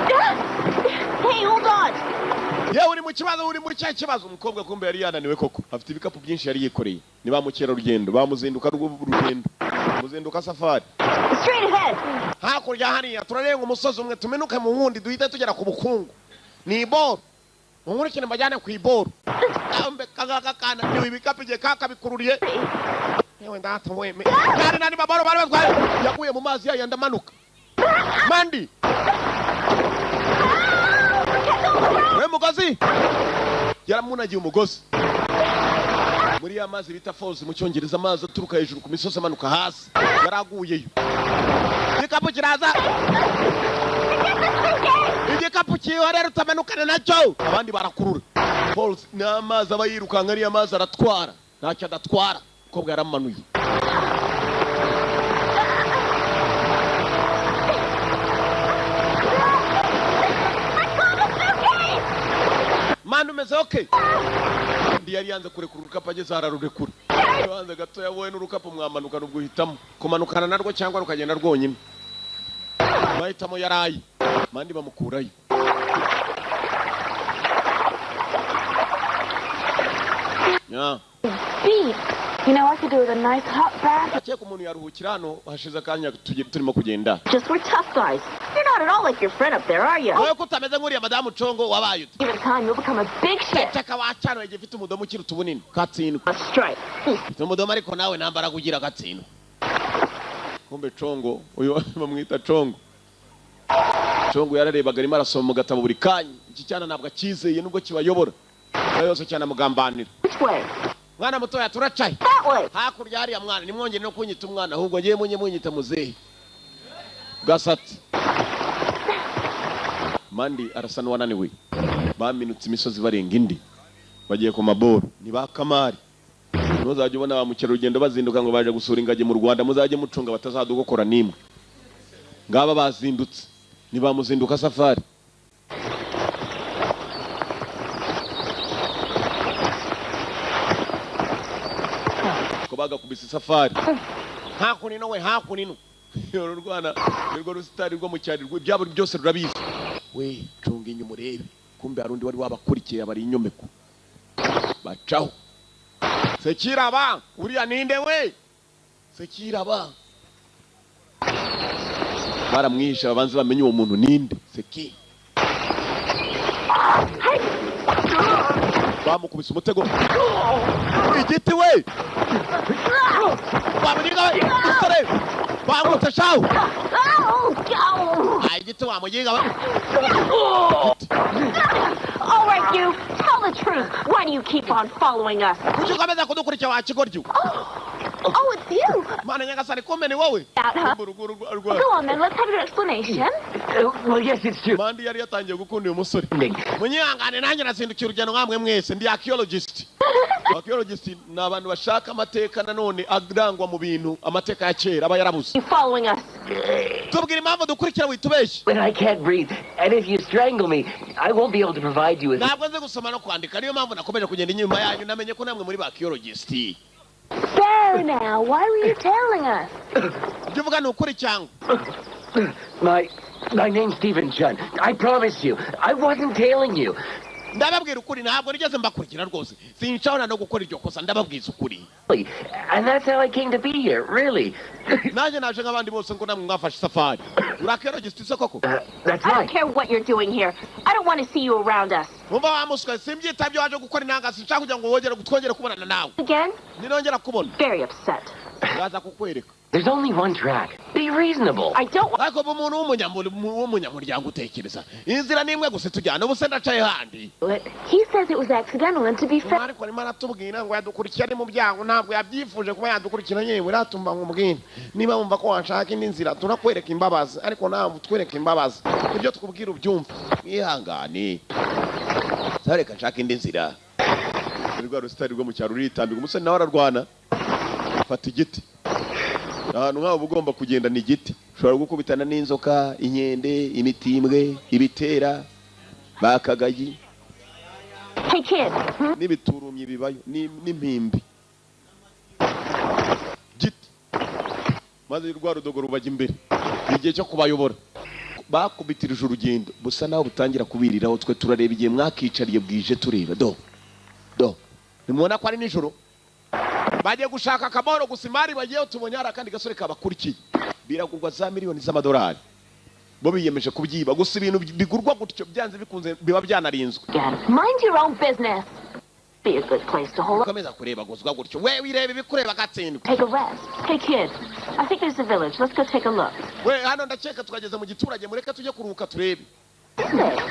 Hey, hold on. Yewe uri mu kibazo uri muri cya kibazo umukobwa kumbe yari yananiwe koko afite ibikapu byinshi yari yikoreye ni ba mukera rugendo bamuzinduka rugendo muzinduka safari Straight ahead. hakurya hariya turarenga umusozi umwe tumenuke mu wundi duhita tugera ku bukungu ni iboro unkurikire mbajyane ku iboro ambe kagaka kana niwe ibikapu bye kakabikururiye yewe ndata weme kandi nani baboro bari batwaye yakuye mu mazi yayo ndamanuka mandi we mugozi yaramunagiye umugozi muri ya mazi bita falls mu cyongereza amazi aturuka hejuru ku misozi amanuka hasi yaraguyeyo igikapu kiraza igikapu kiwe rero utamanukana nacyo abandi barakurura falls ni amazi aba yirukanka ariya mazi aratwara ntacyo adatwara umukobwa yaramanuye manu umeze okay ndi yari yanze kurekura urukapu ageze hararurekura yanze gato yawowe n'urukapu mwamanuka nubwo uhitamo kumanukana narwo cyangwa rukagenda rwonyine bahitamo yaraye mandi bamukurayo yeah. Beef. You know, I could do with a nice hot bath. Akeka umuntu yaruhukira hano hashize akanya turimo kugenda Just we're tough guys. You're not at all like your friend up there, are you? wowe ko utameze nk'uriya madamu congo wabaye ute Give it time, you'll become a big shit. cyaka wacana igihe ufite umudomo ukiruta ubunini katsindwa A strike. ufite umudomo ariko nawe nambara kugira gatsindwa kumbe congo uyu bamwita congo congo yararebaga arimo arasoma mu gatabo buri kanya iki cyana ntabwo akizeye nubwo kibayobora yose cyane mugambanira Which way? mwana mutoya turacaye That way. hakurya hariya mwana nimwongere no kunyita umwana ahubwo ngiye munyita muzehe gasati mandi arasa n'uwananiwe baminutse imisozi barenga indi bagiye ku maboro ni ba kamari ntuzajya ubona ba mukerarugendo bazinduka ngo baje gusura ingagi mu Rwanda muzajye mucunga batazadugokora nimwe ngaba bazindutse ni ba muzinduka safari bagakubise safari hakunino we hakunino yoro rwana nirwo rusitari rwo mu cyari byabo byose rurabizi we cunga inyuma urebe kumbe harundi wari wabakurikiye abari inyomeko bacaho sekiraba uriya ninde we sekiraba baramwisha abanze bamenye uwo muntu ninde seki bamukubise umutego igiti we bamugiga we usore bamutse shaho igiti wamugiga we All right, you. Tell the truth. Why do you keep on following us? ujukameza kudukurikira wakigoryo Oh, it's you. mana nyagasani kumbe ni wowe That, huh? Go on then. Let's have your explanation. Well, yes, it's true. mandi yari yatangiye gukunda uyu musore munyihangane nanjye nazindukiye urugendo nkamwe mwese ndi archaeologist archaeologist ni abantu bashaka amateka nanone agrangwa mu bintu amateka ya kera aba yarabuze You following us? tubwira impamvu dukurikira witubeshye When I can't breathe, and if you strangle me, I won't be able to provide you with... ntabwo nzi gusoma no kwandika niyo mpamvu nakomeje kugenda inyuma yanyu namenye ko namwe muri ba archaeologist There now. Why were you telling us? ibyo uvuga ni ukuri cyangwa My name's Stephen Chun. I promise you, I wasn't tailing you. ndababwira ukuri ntabwo nigeze mbakurikira rwose sinshobora no gukora iryo kosa ndababwiza ukuri And that's how I came to be here, really. nanjye naje nk'abandi bose ngo namwe mwafashe safari uri archaeologist se koko That's I don't right. care what you're doing here. I don't want to see you around us. mumva wamuswe simbyitavyo waje gukora intanga sinshaka kugira ngo twongere kubonana nawe Again? ninongera kubona Very upset. Gaza kukwereka. There's only one track. Be reasonable. I don't want... Ariko umuntu w'umunyamuryango utekereza. Inzira nimwe gusa tujyana ubuse ndacaye handi. He says it was accidental, and to be fair... Ariko arimo aratubwira ngo yadukurikirane mu byango ntabwo yabyifuje kuba yadukurikira yewe ratumba nk'umubwira. Niba wumva ko wanshaka indi nzira turakwereka imbabazi ariko nawe twereka imbabazi. Ibyo tukubwira ubyumva. Ihangane. Sareka nshaka indi nzira. Rwa rusitari rwo mu cyaro ritambika umusore nawe ararwana. Fata igiti. Ahantu nk'aho ugomba kugenda ni igiti. Ushobora gukubitana n'inzoka, inkende, imitimbwe, ibitera, bakagayi. Hey kid. N'ibiturumye bibayo n'impimbi. Giti. Maze rwa rudogo rubajya imbere. Igihe cyo kubayobora. Bakubitirije urugendo. Busa naho butangira kubiriraho twe turareba igihe mwakicariye bwije tureba. Do. Nimubona ko ari nijoro. Bagiye gushaka akamaro gusa imari bagiye tubonye hari akandi gasore kabakurikiye. Biragurwa za miliyoni z'amadolari. Bo biyemeje kubyiba gusa ibintu bigurwa gutyo byanze bikunze biba byanarinzwe. Mind your own business. Be a good place to hold up. Komeza kureba guzwa gutyo. We wirebe bikureba gatsindwe. Take a rest. Hey kid, I think there's a village. Let's go take a look. We hano ndakeka twageze mu giturage mureke tujye kuruhuka turebe.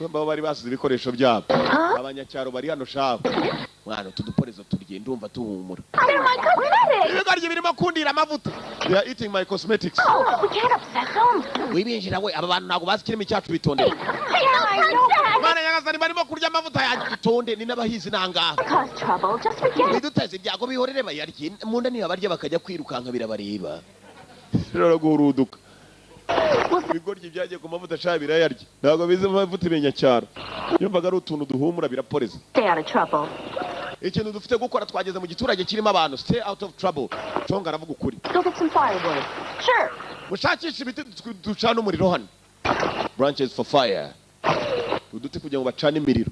Baba bari basize ibikoresho byabo. Abanyacyaro bari hano shabo. Mwana tuduporezo turye ndumva tuhumura. They're my cosmetics. Ibigarye birimo kundira amavuta. They are eating my cosmetics. Oh, we can't upset them. Wibinjira we aba bantu nago basikirimo icyacu bitondera. Mwana yagasani barimo kurya amavuta yanjye bitonde ni nabahizi nangaha. Cause trouble, just forget it. Biduteze ibyago bihorere bayarye. Munda niba barya bakajya kwirukanka birabareba. Rero guruduka. Bigorye byagiye ku mavuta sha birayarya. Ntago bize amavuta imenya cyaro. Yumvaga ari utuntu duhumura biraporeza. Stay out of trouble. Ikintu dufite gukora twageze mu giturage kirimo abantu. Stay out of trouble. Chonga aravuga ukuri. Go get some firewood. Sure. Mushakisha ibiti ducana umuriro hano. Branches for fire. Uduti kugira ngo bacane imiriro.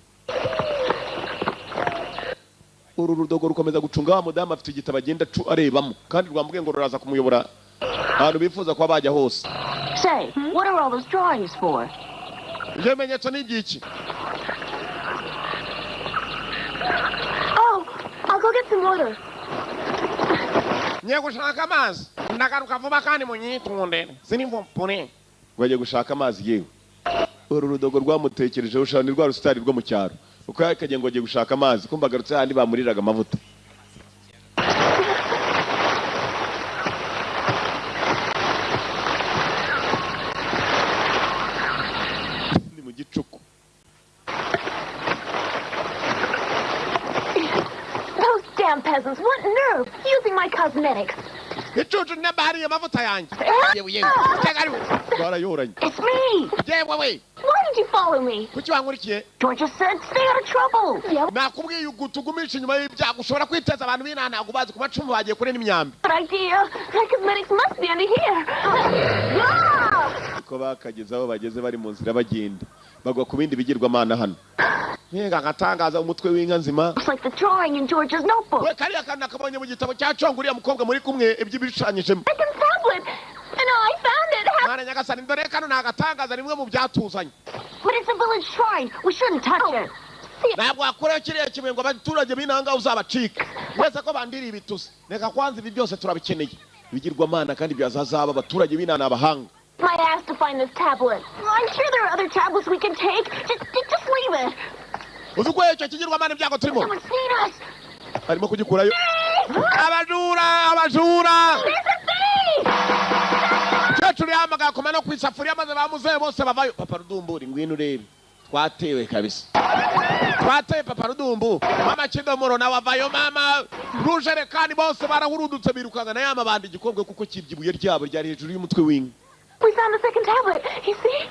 Uru rudogo rukomeza gucunga wa mudamu afite igitabo agenda arebamo kandi rwambwiye ngo ruraza kumuyobora ahantu bifuza kuba bajya hose. Say, what are all those drawings for? Ibimenyetso ni igiki? Oh, I'll go get some water. Ngiye gushaka amazi. Ndagaruka vuba kandi munyitonde. Sinimvupune. Wagiye gushaka amazi yewe. Uru rudogo rwamutekereje ushana rwa rusitari rwo mu cyaro. Uko yakagiye ngo agiye gushaka amazi kumva garutse handi bamuriraga amavuta. Ni mu gicuku. Those damn peasants, what nerve! Using my cosmetics. Icucu n'abari amavuta yanjye. Yewe. Barayoranye. It's me! Yewe. Why did you follow me? Kuki wankurikiye? Georgia said stay out of trouble. Yeah. Nakubwiye ugutugumisha inyuma y'ibyago ushobora kwiteza abantu binanaga ubazi ku macumu bagiye kure n'imyambi. Good idea. My cosmetics must be under here. Ah! Ko bakageza aho bageze bari mu nzira bagenda. Bagwa ku bindi bigirwamana hano. Nega ngatangaza umutwe w'inka nzima. It's like the drawing in Georgia's notebook. We kariya kana kabonye mu gitabo cya Conguriya mukobwa muri kumwe iby'ibishanyijemo. I can tablet. And I found it. Mwana nyagasani ndore kano nagatangaza rimwe mu byatuzanye. But it's a village shrine. We shouldn't touch it. Ntabwo akora kiriya kimwe ngo abaturage binanga uzabacika. Wese ko bandiri ibituze. Reka kwanza ibi byose turabikeneye. Bigirwamana kandi byazazaba abaturage binana abahanga. I asked to find this tablet. I'm sure there are other tablets we can take. Just leave it. Uzuko icyo kigirwamana ibyago turimo. Someone's seen us. Arimo kugikurayo. Abajura. There's a thief! Cyacu yamaga komano kwisafuriya maze bamuze bose bavayo. Papa Rudumburi ngwino urebe. Twatewe kabisa. Twateye Papa Rudumbu. Mama Kidomoro na wavayo mama. Rujere kandi bose barahurudutse birukanga na yama bandi gikobwe kuko kibyibuye ryabo ryari hejuru y'umutwe w'inka. We found the second tablet. You see?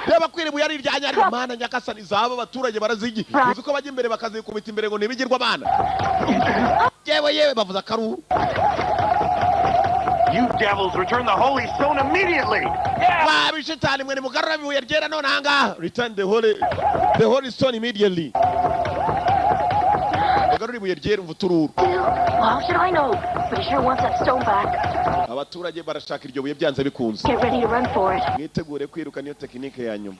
Reba kwiribuye ari ryanya ari mana nyakasani zabo abaturage barazigi. Uzuko bajya imbere bakazikubita imbere ngo nibigirwa abana. Yewe bavuza karu. You devils, return the holy stone immediately! Yeah! Bishitani mwe mugarura bibuye ryera none hanga. Return the holy stone immediately. Mugarura ibuye ryera mvutururu. How should I know? But he sure wants that stone back. Abaturage barashaka iryo buye byanze bikunze. Get ready to run for it. Mwitegure kwiruka niyo tekinike ya nyuma.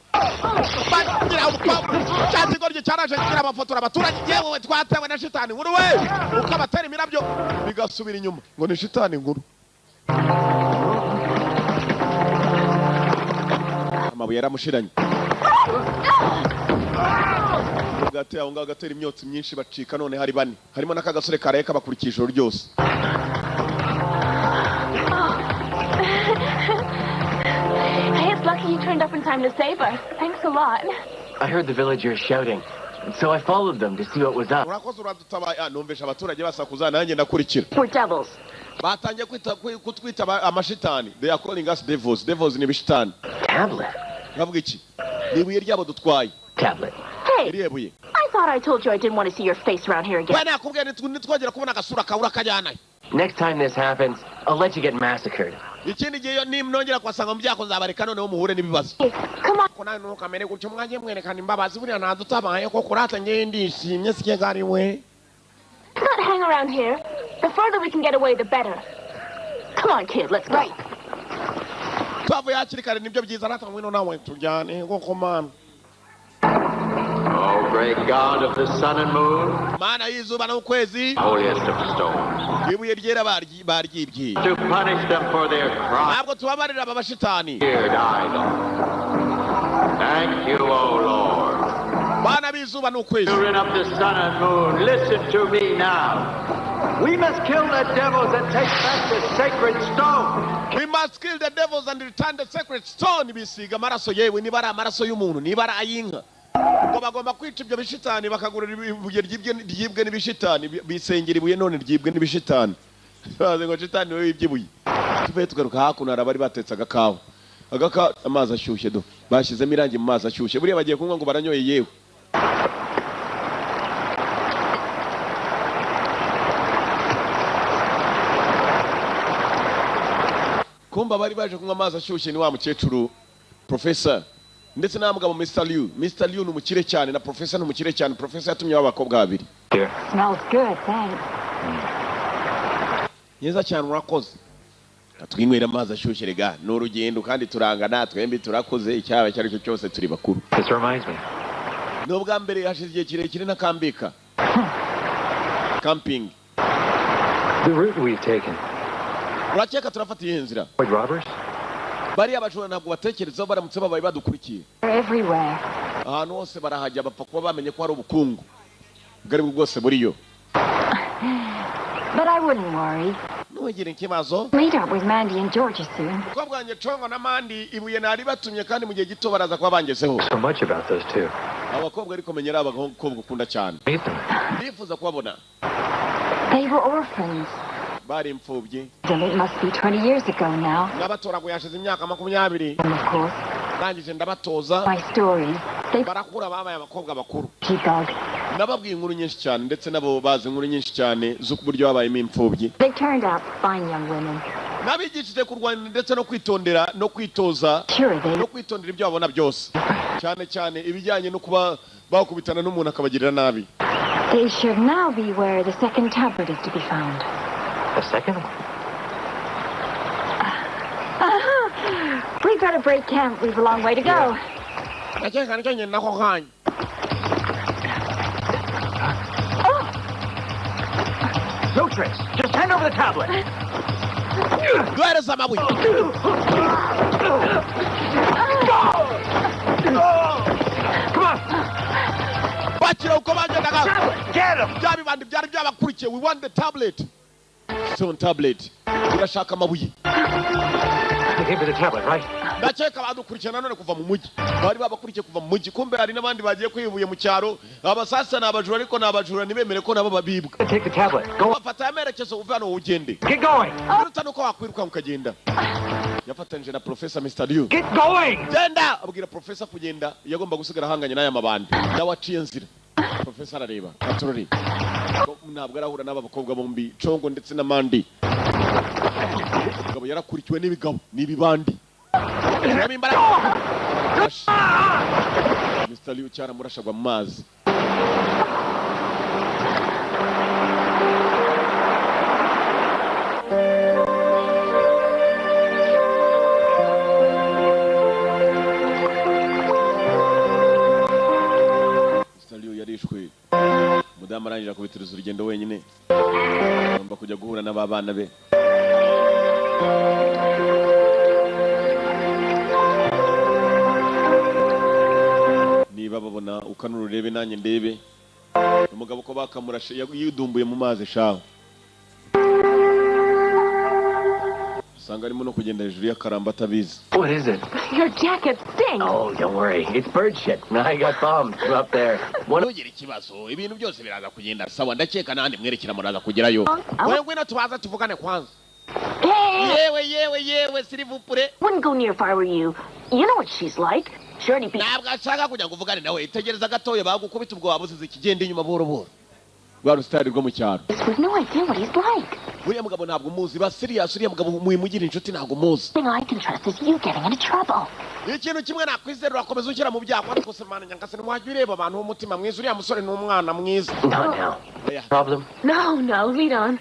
Cyati gorye cyaraje kigira amafotora abaturage yewe twatewe na shitani nkuru we. Uko abatera imirabyo bigasubira inyuma ngo ni shitani nkuru. amabuye yaramushiranye gateye aho ngaho gatera imyotsi myinshi bacika none hari bane harimo n'akagasore kareka bakurikije ijoro ryose. Hey, it's lucky you turned up in time to save us. Thanks a lot. I heard the villagers shouting, so I followed them to see what was up. urakoze uradutabaye numvesha abaturage basakuza nanjye ndakurikira. We're devils. batangiye kutwita amashitani. They are calling us devils. Devils ni bishitani. Tablet? bavuga iki? ni ibuye ryabo dutwaye. Tablet. Hey, iriyebuye I thought I told you I didn't want to see your face around here again. bana akubwiye nitwongera kubona agasura kabura kajyana. Next time this happens, I'll let you get massacred. ikindi gihe nimnongera kwasanga mu byako zabareka noneho muhure n'ibibazo. Come on. kona nuko amene gutyo mwaje mwerekana imbabazi buriya nadutabaye ko kurata ngiye ndishimye sike gari we. Let's not hang around here. The further we can get away, the better. Come on, kid, let's go. twavuye hakiri kare nibyo byiza natwe no nawe tujyane ngoko mana. Oh, great God of the sun and moon, mana y'izuba n'ukwezi holiest of stones, ibuye ryera baryibye to punish them for their crime, ntabwo tubabarira aba bashitani. feared idol. Thank you, O Lord. bana b'izuba n'ukwezi Children of the sun and moon, listen to me now. We must kill the devils and take back the sacred stone. we must kill the devils and return the sacred stone. bisiga amaraso yewe niba ari amaraso y'umuntu niba ari ay'inka ngo bagomba kwica ibyo bishitani bakagurira ibuye ryibwe n'ibishitani bisengera ibuye none ryibwe n'ibishitani. baze ngo shitani we ibyibuye tuve tugaruka hakuno arabari batetse agakawa amazi ashyushye do bashyizemo irangi mu mazi ashyushye buriya bagiye kunywa ngo baranyoye yewe. kumba bari baje kunywa amazi ashyushye ni wa mukecuru professor ndetse na mugabo Mr. Liu ni umukire cyane na professor ni umukire cyane. Professor yatumye abakobwa babiri. Smells good, thanks. Yeza cyane urakoze. Twinywera amazi ashyushye rega n'urugendo kandi turangana twembi turakoze icyaba cyari cyo cyose turi bakuru. This reminds me. Nubwa mbere hashize igihe kirekire na kambika. Camping. The route we've taken. Urakeka turafata iyi nzira. White robbers? Bari abajura ntabwo batekerezaho baramutse babaye badukurikiye. They're everywhere. ahantu hose barahajya bapfa kuba bamenye ko hari ubukungu bwari bwose buriyo. But I wouldn't worry. Ntugire ikibazo. Meet up with Mandy and Georgia soon. Ko bwanye Congo na Mandy ibuye nari batumye kandi mu gihe gito baraza kuba bangezeho. So much about those two. Abakobwa ariko menyera abakobwa ukunda cyane. Meet them. Ndifuza kubabona. They were orphans. Bari imfubyi. And it must be 20 years ago now. Nabatoraguye hashize imyaka 20. And of course, Nangije ndabatoza. my stories, they Barakura babaye abakobwa bakuru. dog. Nababwiye inkuru nyinshi cyane ndetse nabo bazi inkuru nyinshi cyane z'uburyo babayemo imfubyi. They turned out fine young women. Nabigishije kurwana ndetse no kwitondera no kwitoza. Sure, they No kwitondera ibyo babona byose. Cyane ibijyanye no kuba bakubitana n'umuntu akabagirira nabi. They should now be where the second tablet is to be found. The second one? We've got to break camp. We've a long way to go. Nakeka nicyo nyine nako kanya. No tricks. Just hand over the tablet. Duhereza amabuye. Come on. Bakira uko bagendaga. Get him. Byabi bandi byari byabakurikiye. We want the tablet. So tablet. Turashaka amabuye. They came for the tablet, right? Ndakeka badukurikiye nanone kuva mu mujyi. Bari babakurikiye kuva mu mujyi. Kumbe hari n'abandi bagiye kwibuye mu cyaro. Abasasa n'abajura ariko n'abajura nibemere ko nabo babibwa. Take the tablet. Go. Bafata amerekezo uva hano ugende. Get going. Uruta nuko wakwiruka ukagenda. Yafatanyije na Professor Mr. Liu. Get going. Genda abwira Professor kugenda yagomba gusigara hanganye n'aya mabandi. Ndawaciye nzira. Professor arareba. Aturori. Ntabwo arahura n'aba bakobwa bombi Congo ndetse na Mandy. Umugabo yarakurikiwe n'ibigabo n'ibibandi. Mr. Liu cyara murashagwa mu mazi. Mr. Liu yarishwe. Mudamu arangije kubitiriza urugendo wenyine. Agomba kujya guhura n'abana be. kanuru urebe nanjye ndebe umugabo ko bakamurashe yidumbuye mu mazi shaho usanga arimo no kugenda hejuru y'akaramba atabizi. What is it? Your jacket stinks. Oh, don't worry. It's bird shit. I got bombs up there. Ntugire ikibazo ibintu byose biraza kugenda sawa ndakeka nandi mwerekera muraza kugerayo. Wewe ngwino tubaza tuvugane kwanza. Yewe s'il vous plaît. Wouldn't go near if I were you. You know what she's like. Surely be. Ntabwo ashaka kujya kuvugane nawe tegereza gatoya bagukubita ubwo wabuzize ikigende inyuma buhoro buhoro. Rwa rustari rwo mu cyaro. With no idea what he's like. Uriya mugabo ntabwo muzi ba serious uriya mugabo muyimugira inshuti ntabwo muzi. Thing I can trust is you getting into trouble. Ikintu kimwe nakwizera urakomeza ushyira mu byago ariko se mana nyankase ntiwajya ureba abantu b'umutima mwiza uriya musore ni umwana mwiza. Not now. Problem? No, lead on.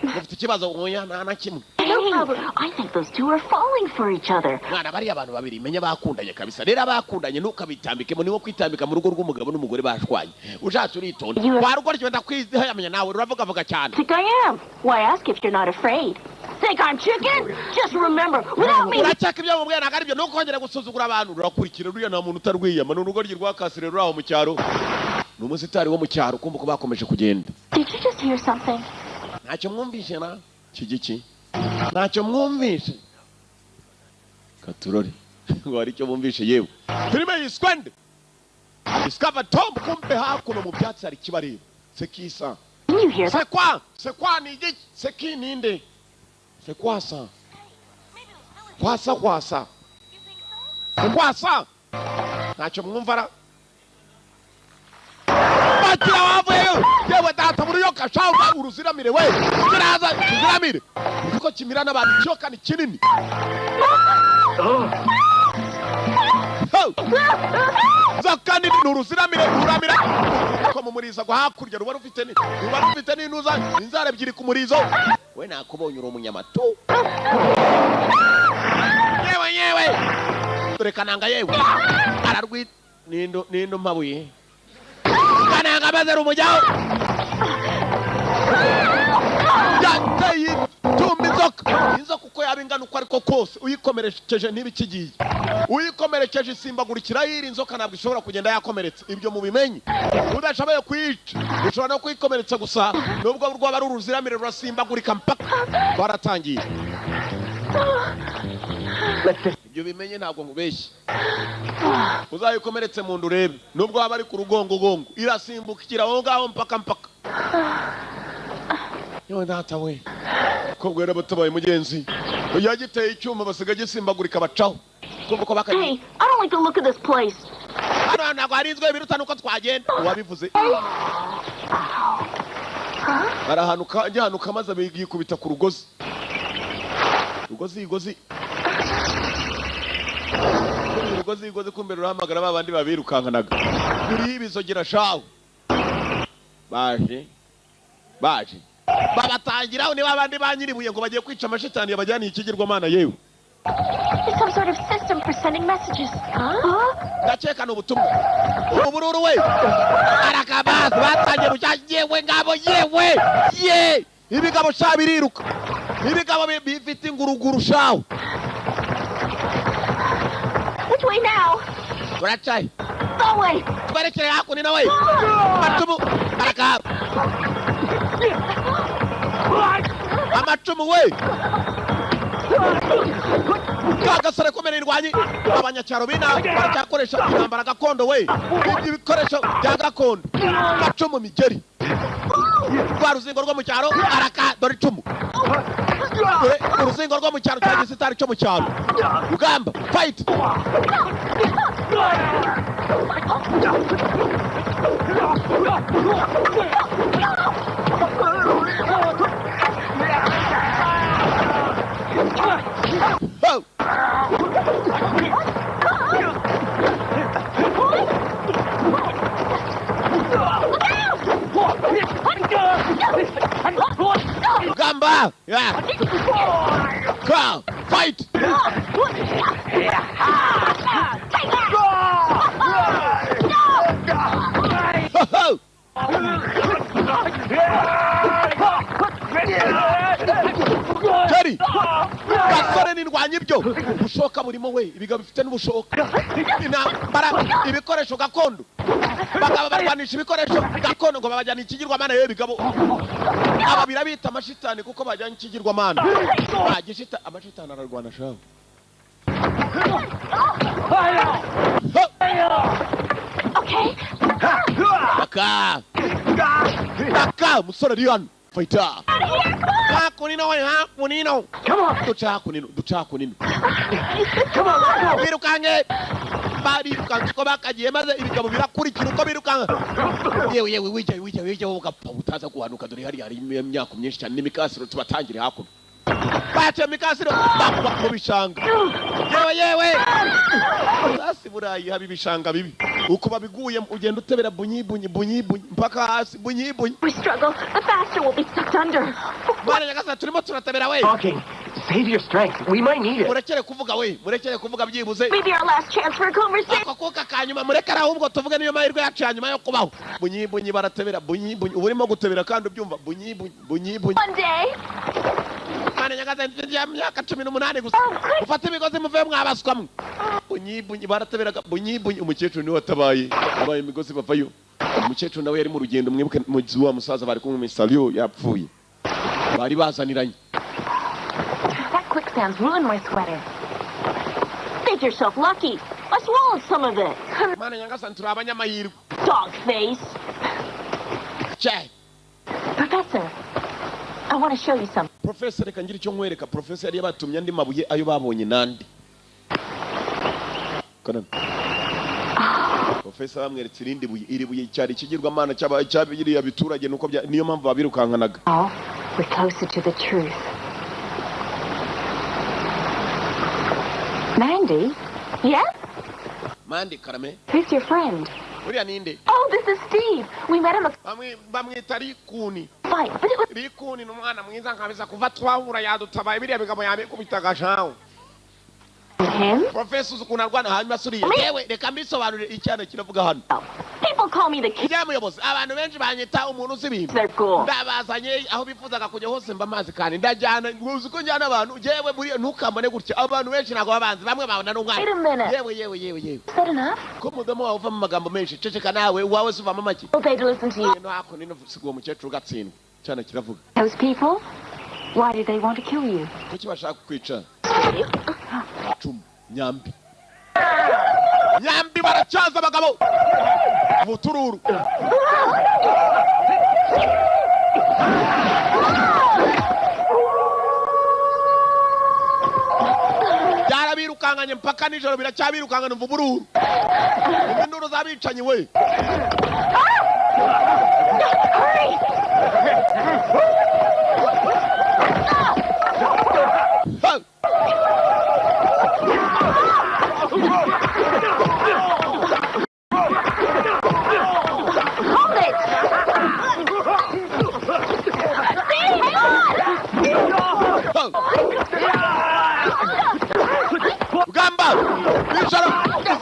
Ufite ikibazo oya nta na kimwe. No problem. I think those two are falling for each other. Mwana bari abantu babiri menya bakundanye kabisa. Rero abakundanye ntukabitambikemo niwo kwitambika mu rugo rw'umugabo n'umugore bashwanye. Ushatse uritonda. Kwa rugo ryo ndakwizihayamenya nawe uravuga cyane. Think I am. Why ask if you're not afraid? Think I'm chicken? Just remember, without me. Urachaka ibyo mu bwana kandi byo ntukongera gusuzugura abantu. Urakurikira uriya nta muntu utarwiyama n'urugo ryo rwakasire ruraho mu cyaro. N'umusitari wo mu cyaro kumva ko bakomeje kugenda. Did you just hear something? Ntacyo mwumvishe na kigiki. Ntacyo mwumvishe. Katurori. Ngo ari cyo mwumvishe yewe. Filime yiskwende. Discover Tom kumbe hakuno mu byatsi ari kibareba. Sekisa. You hear that? C'est quoi ni iki? C'est qui ninde? C'est quoi ça? Quoi ça? C'est quoi ça? Ntacyo mwumvara. Batira wavuyeyo. Yewe data muri yo kashaho uruziramire we. Uziramire. Uko kimira n'abantu cyoka ni kinini. Zakani nuruziramire uramira. Ko mu muriza gwa hakurya ruba rufite n'intuza inzara ebyiri ku murizo. We nakubonye uri umunyamato. Yewe. Dore kananga yewe. Ararwita nindo mabuye. Kananga bazera umujyaho. Yateye tumba inzoka uko yabingana uko ariko kose uyikomerekeje ntibikigiye. Uyikomerekeje isimbagurikira yiri inzoka ntabwo ishobora kugenda yakomeretse. Ibyo mubimenye. Udashoboye kwica. Ushobora no kwikomeretsa gusa. Nubwo rwaba ari uruziramire rurasimbagurika mpaka baratangiye. Ibyo bimenye ntabwo ngubeshye. Uzayikomeretse mu ndurebe. Nubwo waba ari ku rugongo irasimbukira aho ngaho mpaka. Yewe data we. Ko gwera batabaye mugenzi. Yagiteye icyuma basiga gisimbagurika bacaho. Kumva ko bakaje. Hey, I don't like the look of this place. Hano ntabwo harinzwe birutana uko twagenda. Wabivuze. Arahanuka ajyanuka maze abigikubita ku rugozi. Rugozi. Rugozi kumbe ruhamagara babandi babirukankanaga. Muri ibizogera shaho. Baje. Babatangiraho ni babandi banyiribuye ngo bagiye kwica amashitani yabajyaniye ikigirwamana yewe. It's some sort of system for sending messages. Huh? Ndakeka n'ubutumwa. Ubururu we. Arakabaza batangiye rucyagiyewe ngabo yewe. Ye! Ibigabo shabiriruka. Ibigabo bifite inguruguru shaho. Which way now? Uracyaye. That way. Barekere hakuni nawe. Amacumu. Arakaba. Amacumu we. Kagasare komere irwanyi. Abanyacyaro bina baracyakoresha intambara gakondo we. Ibikoresho bya gakondo. Amacumu migeri. Kwa ruzingo rwo mu cyaro araka dore icumu. Uruzingo rwo mu cyaro cyagisitari cyo mu cyaro. Ugamba fight. Gamba! Yeah! Go! Fight! Teddy! basore n'indwanya ibyo bushoka burimo we ibiga bifite n'ubushoka intambara ibikoresho gakondo bakaba barwanisha ibikoresho gakondo ngo babajyana ikigirwamana yewe bigabo aba birabita amashitani kuko bajyana ikigirwamana bagishita amashitani ararwana shaho Okay. Baka musore Rian fighter kunino we kunino come on ducha kunino come on birukange barirukanze ko bakagiye maze ibigabo birakurikira uko birukanga yewe wije ugapfa utaza kuhanuka dore hari imyaka myinshi cyane n'imikasiro tubatangire hakuno bace mikasiro bakwa mu bishanga yewe hasi burayi habi bishanga bibi uko babiguye ugenda utebera bunyi mpaka hasi bunyi We struggle, the faster we'll be sucked under. Mwana nyagasa turimo turatebera we Okay, save your strength. We might need it. murekere kuvuga byibuze Maybe our last chance for a conversation. ako kuka kanyuma murekera ahubwo tuvuge niyo mahirwe yacu yanyuma yo kubaho bunyi baratebera bunyi urimo gutebera kandi ubyumva bunyi One day. Mwana nyagasa ya myaka 18 gusa ufate imigozi muve mwabaswamwe bunyi barateberaga bunyi umukecuru ni watabaye abaye imigozi bavayo umukecuru nawe yari mu rugendo mwibuke mu wa musaza bari kumwe Misalio yapfuye bari bazaniranye. That quicksand's ruined my sweater. Think yourself lucky. I swallowed some of it. Mana nyangasa turi abanyamahirwe. Dog face. Che. Professor, I want to show you something. Professor reka ngira icyo nkwereka. Professor yari yabatumye andi mabuye ayo babonye nandi. Kana. Professor bamweretse irindi buye iri buye cyari kigirwamana cyabiriya biturage nuko niyo mpamvu babirukankanaga. Oh, we're closer to the truth. Mandy? Yes? Mandy Karame. Who's your friend? Uriya ninde? Oh, this is Steve. We met him a bamwita Rikuni. fight, but it was... Rikuni n'umwana mwiza nkabisa kuva twahura yadutabaye biriya bigabo yabikubitaga shaho. Him? Professor ukuna rwana hanyuma suriye. Yewe reka mbisobanurire icyana kiravuga hano. People call me the kid. Muyobozi abantu benshi banyita umuntu uzibintu. They're cool. Ndabazanye aho bifuzaga kujya hose mba mazi kandi ndajyana uzi ko njyana abantu yewe buri ntukambone gutya abantu benshi nago babanzi bamwe babona n'umwana. Wait a minute. Yewe. Is that enough? Ko mudomo wawe uva mu magambo menshi ceceka nawe wawe suvamo make. Okay to listen to you. No hako nino sigwa mukecuru gatsindwa. Cyana kiravuga. Those people? Why did they want to kill you? Kuki bashaka kwica? Nyambi baracaza abagabo mutururu byarabirukanganye mpaka nijoro biracyabirukangana mvu bururu induru zabicanye we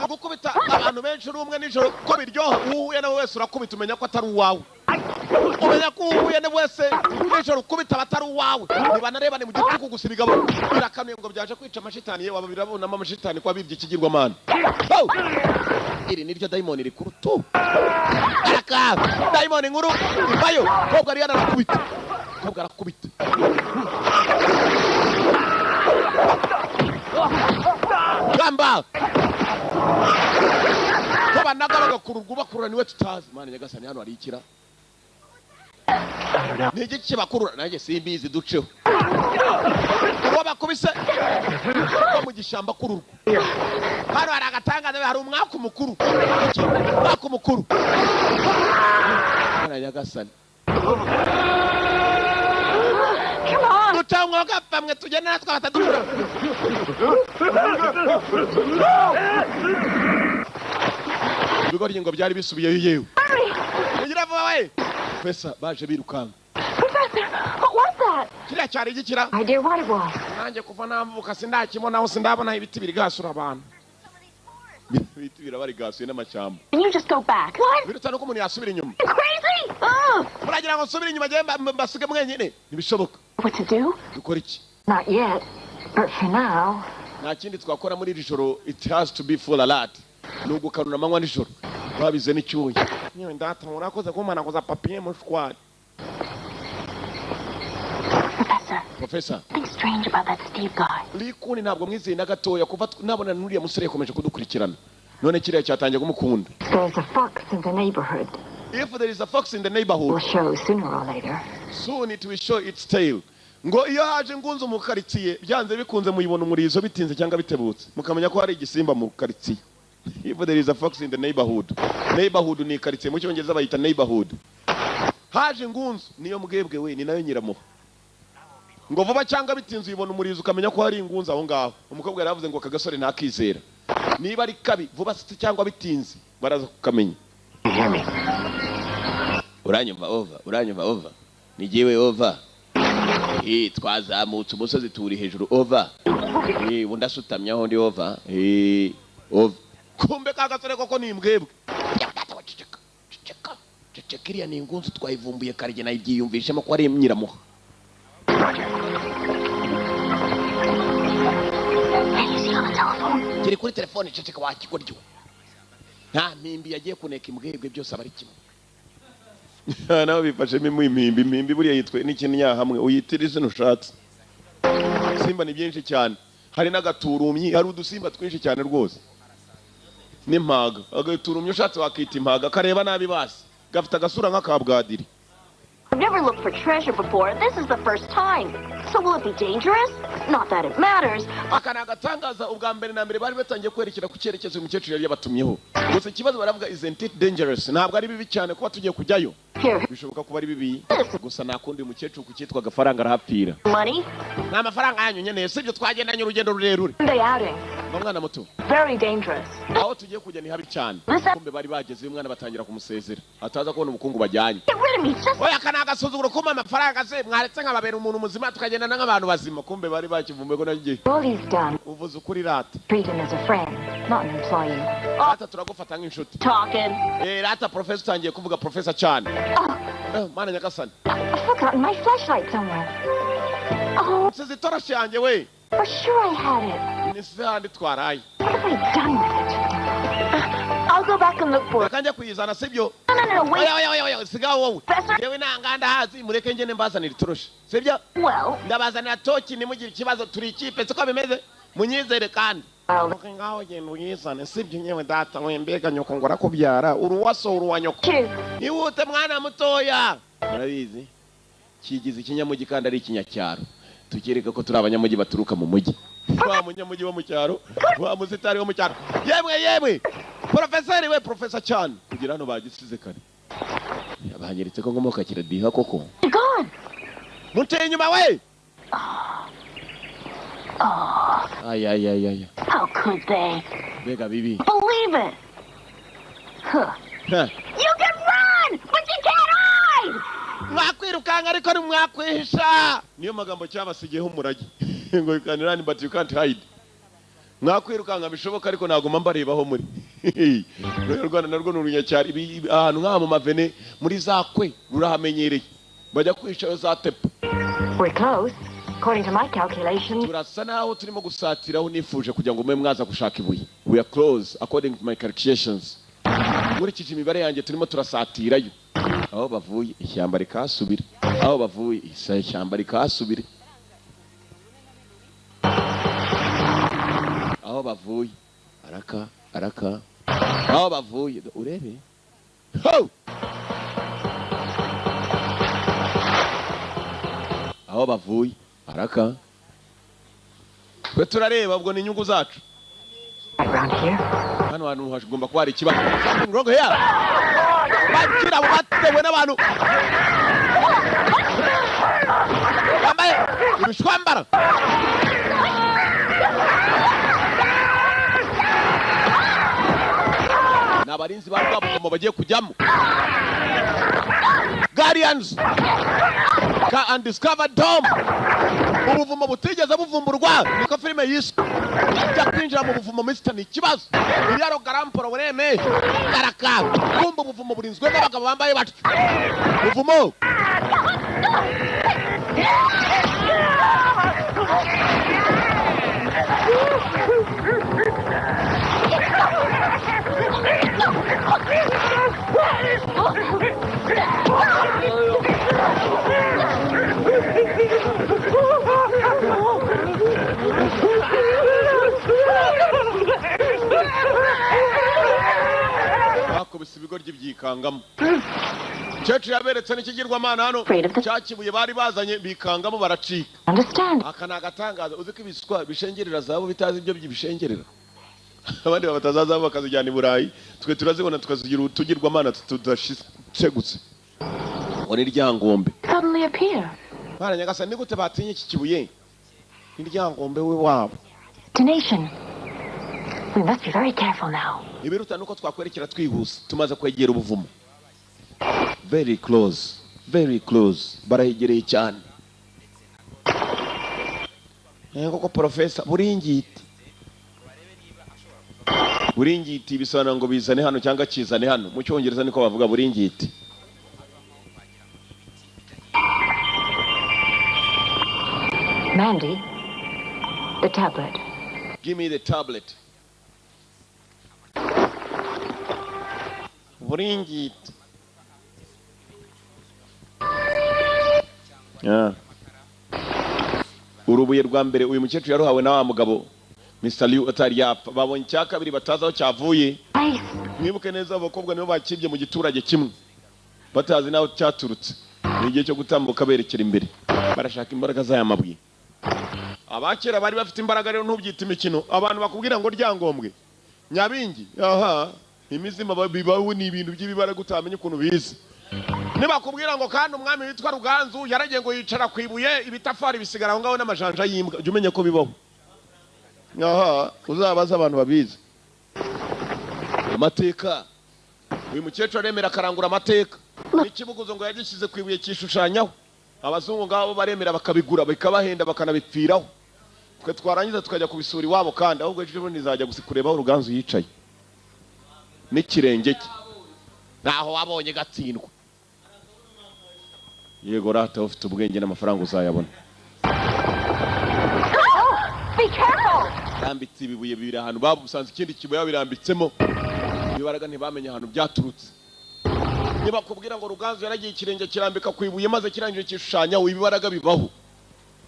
gukubita abantu benshi urumwe nijoro ko biryoha uhuye nawe wese urakubita umenya ko atari uwawe umenya ko uhuye nawe wese nijoro ukubita abatari uwawe ntibanarebane mu gitugu gusa ibigabo birakanuye ngo byaje kwica amashitani yewe birabonamo amashitani ko abibye ikigirwamana iri niryo daimoni rikuru tu araka daimoni nkuru ivayo kobwa ari yarakubita kobwa arakubita gamba toba nagabaga kururwa bakurura niwe tutazi mana nyagasani hano ari ikira nige kibakurura nanjye simbizi duceho uwo bakubise ko mu gishamba kururwa hano hari agatangaza hari umwaka mukuru mana nyagasani Utangwa kapamwe tugenda natwa batadukura bigori ngo byari bisubiye yewe ugira vuba we pesa baje birukanga Professor, what was that? kiriya cyari igikira Idea what it was. nanjye kuva namvuka sindakibona aho sindabona ibiti biri gasura abantu ibiti birabari gasuye n'amashyamba And you just go back. What? birutana ko umuntu yasubira inyuma You crazy? muragira ngo nsubire inyuma njye mbasige mwenyine ntibishoboka What to do? dukora iki Not yet, but for now. Nta kindi twakora muri iri joro, it has to be full alert. Nuko kanuna manywa nijoro. Babize n'icyuye. Nyewe ndata murakoze kumana koza papier mu squad. Professor. Something strange about that Steve guy. Likuni ntabwo mwizeye na gatoya kuva nabona nuriya musore yakomeje kudukurikirana. None kiriya cyatangiye kumukunda. There's a fox in the neighborhood. If there is a fox in the neighborhood, We'll show sooner or later. soon it will show its tail. Ngo iyo haje ngunzu mu karitsiye byanze bikunze muyibona umurizo bitinze cyangwa bitebutse mukamenya ko hari igisimba mu karitsiye. If there is a fox in the neighborhood. Neighborhood ni karitsiye mu cyongereza bayita neighborhood. Haje ngunzu niyo mbwebwe we ni nayo nyiramuha. Ngo vuba cyangwa bitinze uyibona umurizo ukamenya ko hari ingunzu aho ngaho. Umukobwa yaravuze ngo kagasore ntakizera. Niba ari kabi vuba cyangwa bitinze baraza kukamenya. Uranyumva over. Ni jewe over. Twazamutse umusozi turi hejuru over. Undasutamyaho ndi over. Over. Kumbe kagasore koko ni imbwebwe. Cecekiriya ni ingunzu twayivumbuye karige nayibyiyumvishemo ko ari nyiramuha. Kiri kuri telefone ceceka wakikoryo. Nta mpimbi yagiye kuneka imbwebwe byose abari kimwe. Nawe bifashemo impimbi buriya yitwe n'ikintu nyahamwe uyitirize nushatse. Simba ni byinshi cyane. Hari n'agaturumyi, hari udusimba twinshi cyane rwose. N'impaga, agaturumyi ushatse wakita impaga kareba nabi basi. Gafite agasura nk'akabwadiri. I've never looked for treasure before. This is the first time. So will it be dangerous? Not that it matters. Akana agatangaza ubwa mbere na mbere bari batangiye kwerekera ku cyerekezo umukecuru yari yabatumyeho. Gusa ikibazo baravuga isn't it dangerous? Ntabwo ari bibi cyane kuba tugiye kujyayo. Bishoboka kuba ari bibi. Gusa nakundi umukecuru kucyitwa agafaranga arahapira. Money? Nta mafaranga yanyu nyeneye sibyo twagendanye urugendo rurerure. They outing. Umwana muto. Very dangerous. Aho tugiye kujya ni habi cyane. Kumbe bari bageze umwana batangira kumusezera. Ataza kubona ubukungu bajyanye. Get rid of me. Just Oya kana agasuzuguro kuma amafaranga se mwaretse nkababera umuntu muzima tukagenda nk'abantu bazima. Kumbe bari bakivumbe ko nagiye. All he's done, Uvuze ukuri rata. treat him as a friend, not an employee. Rata turagufata nk'inshuti. talking. Rata professor utangiye kuvuga professor cyane. Mana nyagasani. I've forgotten my flashlight somewhere. Oh, Nsize itoroshi yanjye we. for sure I had it. Nisize handi twaraye. What have I done with it? I'll go back and look for it. Akanja kuyizana sibyo. No, wait. Oya sigaho wowe. Professor? Yewe nanganda hazi mureke ngene mbazanira itoroshi. Sibyo? Well, Ndabazanira toki nimugire ikibazo turi ikipe siko bimeze. Munyizere kandi. Ngaho genda uyizane sibyo nyewe data we mbega nyoko ngora kubyara uruwaso uruwanyoko. Cheers. Niwute mwana mutoya. Murabizi? Kigize ikinyamugi kandi ari ikinyacyaro. Tukireka ko turi abanyamugi baturuka mu mugi. Wa munyamugi wo mu cyaro, wa muzitari wo mu cyaro. Yemwe. Professor we professor cyane. Kugira hano bagisize kare. Yabanyeretse ko ngomoka kiradiha koko. gone. Muteye inyuma we. Oh, Ay. how could they? Bega bibi. Believe it. Huh. Huh. You can run, but you can't hide. Mwakwirukanga ariko ntimwakwihisha. Niyo magambo cyabasigiyeho umurage. Ngo you can run but you can't hide. Mwakwirukanga bishoboka ariko nagoma mbarebaho muri. Rwanda narwo n'urunyacyari ahantu nka mu mavene muri zakwe rurahamenyereye. Bajya kwishayo za tepa. We're close. According to my calculations, Turasa naho turimo gusatiraho nifuje kugira ngo mwe mwaza gushaka ibuye. We are close according to my calculations. Nkurikije imibare yanjye turimo turasatirayo. Aho bavuye ishyamba rikasubira. Aho bavuye ishyamba rikasubira. Aho bavuye araka. Aho bavuye urebe. Ho! Aho bavuye araka. Twe turareba ubwo ni inyungu zacu. right around here. Hano hantu hagomba kuba hari ikibazo. Something wrong here. Bakira batewe n'abantu. Bambaye ibishwambara. N'abarinzi barwabukomo bagiye kujyamo. Guardians. Undiscovered dome. Ubuvumo butigeze buvumburwa. Niko filime yise. Ajya kwinjira mu buvumo Mr. ni ikibazo. Yaro garamporo bureme. Karaka. Kumba ubuvumo burinzwe n'abagabo bambaye batyo. Buvumo. bakubise ibigoryi byikangamo. Umukecuru yaberetse n'ikigirwamana hano cyakibuye bari bazanye bikangamo baracika. Aka ni agatangaza. Uzi ko ibiswa bishengerera zabo bitazi ibyo byibishengerera. Abandi batazaza bakazijyana i Burayi, twe turazibona tukazigira utugirwamana tudashegutse. Uri ryangombe. Suddenly appear. Bana nyagasa ni gute batinye iki kibuye? Iryangombe we wabo. Destination. We must be very careful now. Ibiruta nuko twakwerekera twihuse tumaze kwegera ubuvumo. Very close, very close. Barahegereye cyane. Koko professor buringiti. Buringiti bisobanura ngo bizane hano cyangwa kizane hano. Mu cyongereza niko bavuga buringiti. Mandy, the tablet. Give me the tablet. Buringiti. Urubuye rwa mbere uyu mukecuru yaruhawe na wa mugabo Mr. Liu atari yapfa. Babonye cya kabiri batazi aho cyavuye. Mwibuke neza abakobwa nibo bakibye mu giturage kimwe batazi naho cyaturutse. Ni igihe cyo gutambuka berekera imbere. Barashaka imbaraga z'aya mabuye. Abakera bari bafite imbaraga rero ntubyita imikino. Abantu bakubwira ngo ryangombwe nyabingi. Aha imizima bibaho ni ibintu by'ibibara gutamenye ukuntu bize. Nibakubwira ngo kandi umwami witwa Ruganzu yaragiye ngo yicara kwibuye ibitafari bisigara aho ngaho n'amajanja yimbwa. Jya umenye ko bibaho. Aha uzabaza abantu babizi. Amateka. Uyu mukecuru aremera akarangura amateka. N'ikibuguzo ngo yagishyize kwibuye cyishushanyaho. Abazungu ngabo baremera bakabigura bikabahenda bakanabipfiraho. Twe twarangiza tukajya kubisura iwabo kandi ahubwo ejo bundi nzajya kureba Ruganzu yicaye. N'ikirenge cye. Naho wabonye gatsindwa. Yego rata ufite ubwenge n'amafaranga uzayabona. Be careful. Rambitse ibibuye bibiri ahantu babusanze ikindi kibuye birambitsemo. Bibaraga ntibamenye ahantu byaturutse. Niba kubwira ngo Ruganzu yaragiye ikirenge kirambika kwibuye maze kirangije kishushanya ibibaraga bibaho.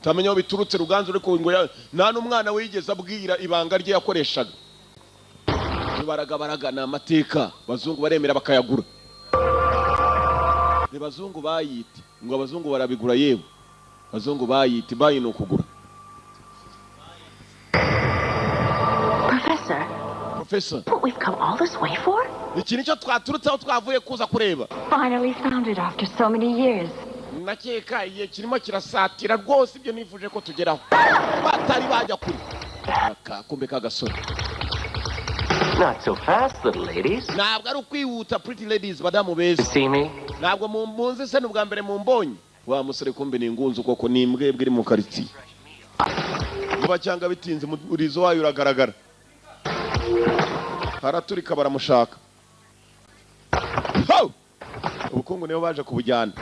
Tamenya aho biturutse Ruganzu ariko ngo nta n'umwana wigeze abwira ibanga rye yakoreshaga. Bibaraga baragana amateka bazungu baremera bakayagura. Ni bazungu bayiti ngo abazungu barabigura yewe. Bazungu bayiti bayi no kugura. Professor, what we've come all this way for? Iki nicyo twaturutse aho twavuye kuza kureba. Finally found it after so many years. Nakeka iye kirimo kirasatira rwose ibyo nifuje ko tugeraho. Batari bajya kuri. Kumbe kagasore. Not so fast, little ladies. Ntabwo ari ukwihuta pretty ladies badamu beza. You see me? Ntabwo munzi se n'ubwa mbere mumbonye. Wa musore kumbe ni ingunzu koko ni imbwebwe iri mu karitsiye. Niba cyangwa bitinze murizo wayo uragaragara. Haraturika baramushaka. Ubukungu niyo baje kubujyana.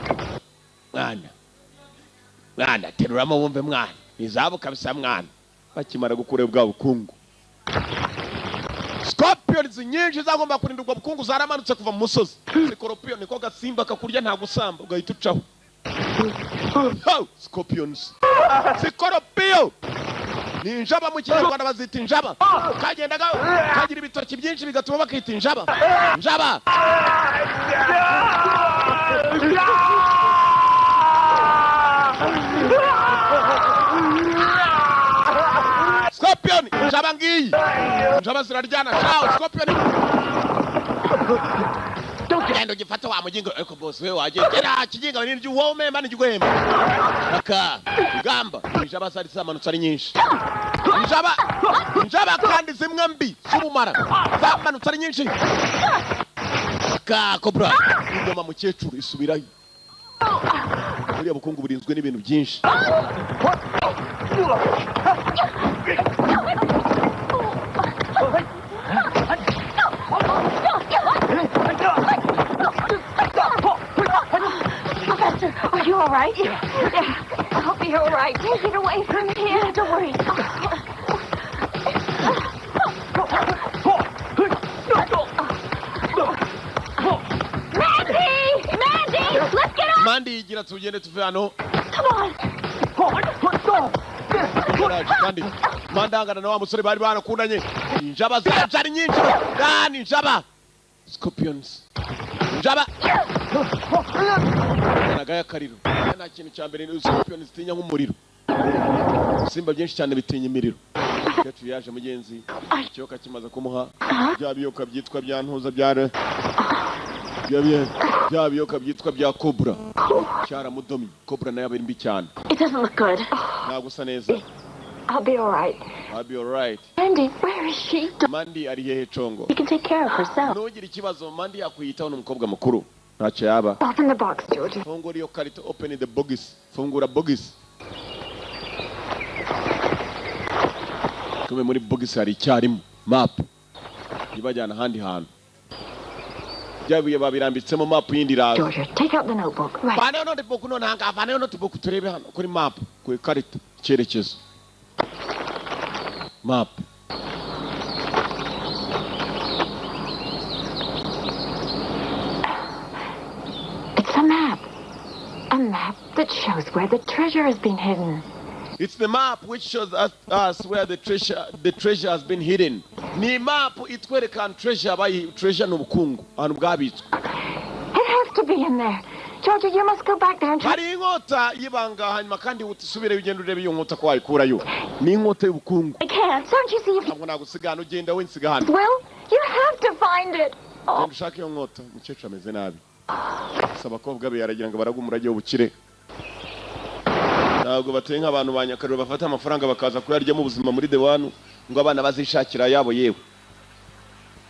Mwana teruramo wumve mwana. Izabo kabisa mwana. Bakimara gukura bwa bukungu. Scorpions nyinshi zagomba kurinda ubwo bukungu zaramanutse kuva mu musozi. Scorpion niko gasimba kakurya nta gusamba ugahita ucaho. Scorpions. Scorpion. Ni injaba mu Kinyarwanda bazita injaba. Kagendaga kagira ibitoki byinshi bigatuma bakita injaba. Injaba. Scorpion, injaba ngiyi. Injaba ziraryana. Ciao, Scorpion. Genda ugifata wa mugingo ariko boss we wagera kiginga binini by'uwome mani gihwema. Aka gamba injaba zari zamanutse ari nyinshi. Injaba kandi zimwe mbi z'ubumara zamanutse ari nyinshi. Aka cobra ingoma mukecuru isubirayo. Buriya bukungu burinzwe n'ibintu byinshi. Professor, are you all right? Yeah. I hope you're all right. Take it away from here. genda tugende tuve hano. Come on. Kandi mandangana na wa musore bari banakundanye. Injaba zari nyinshi. Gani injaba. Scorpions. Injaba. Nagaya kariro. Nta kintu cyambere ni scorpions tinya nk'umuriro. Simba byinshi cyane bitinya imiriro. Cyacu yaje mugenzi. Cyoka kimaze kumuha. Bya biyoka byitwa bya ntuza byara. Bya biyoka byitwa bya cobra. Cyara mudomi. Cobra nayo abiri mbi cyane. It doesn't look good. Nagusa neza. I'll be all right. I'll be all right. Mandy, where is she? Mandi ari hehe Congo? She can take care of herself. Nugira ikibazo Mandi yakwiyitaho n'umukobwa mukuru. Ntacyo yaba. Open the box, George. Fungura iyo karito, open the box. Fungura box. Kume muri box hari icyarimo map. Ibajyana handi hantu. Byabuye babirambitsemo map yindi raza. George, take out the notebook. Right. Bana no notebook none hanga bana no notebook turebe hano kuri map ku karito cyerekezo. Map. It's a map. A map that shows where the treasure has been hidden. It's the map which shows us where the treasure has been hidden. Ni map itwereka treasure treasure n'ubukungu ahantu bwabitswe. It has to be in there. Georgia, you must go back there and try. Hari inkota y'ibanga hanyuma kandi utisubire ugenda urebe iyo nkota ko wayikurayo. Ni inkota y'ubukungu. I can't. Don't you see if you... Ntabwo nagusigana ugenda we nsiga hano. Well, you have to find it. Genda ushake iyo nkota. Mukecuru ameze nabi. Saba abakobwa be yaragira ngo baraga umurage w'ubukire. Ntabwo bateye nk'abantu banyakariro bafata amafaranga bakaza kuyarya mu buzima muri dewanu ngo abana bazishakira yabo yewe.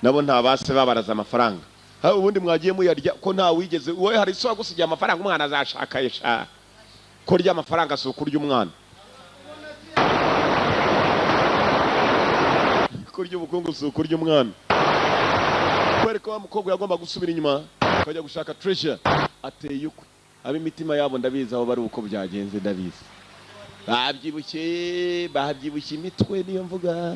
Nabo nta base babaraza amafaranga. Ha ubundi mwagiye muyarya ko nta wigeze wowe hari so gusigira amafaranga umwana azashaka yesha. Ko rya amafaranga so kurya umwana. Ko rya ubukungu so kurya umwana. Kwereka wa mukobwa yagomba gusubira inyuma akajya gushaka treasure ateye ukwe. Ab'imitima yabo ndabizi aho bari uko byagenze ndabizi. Babyibushye imitwe niyo mvuga.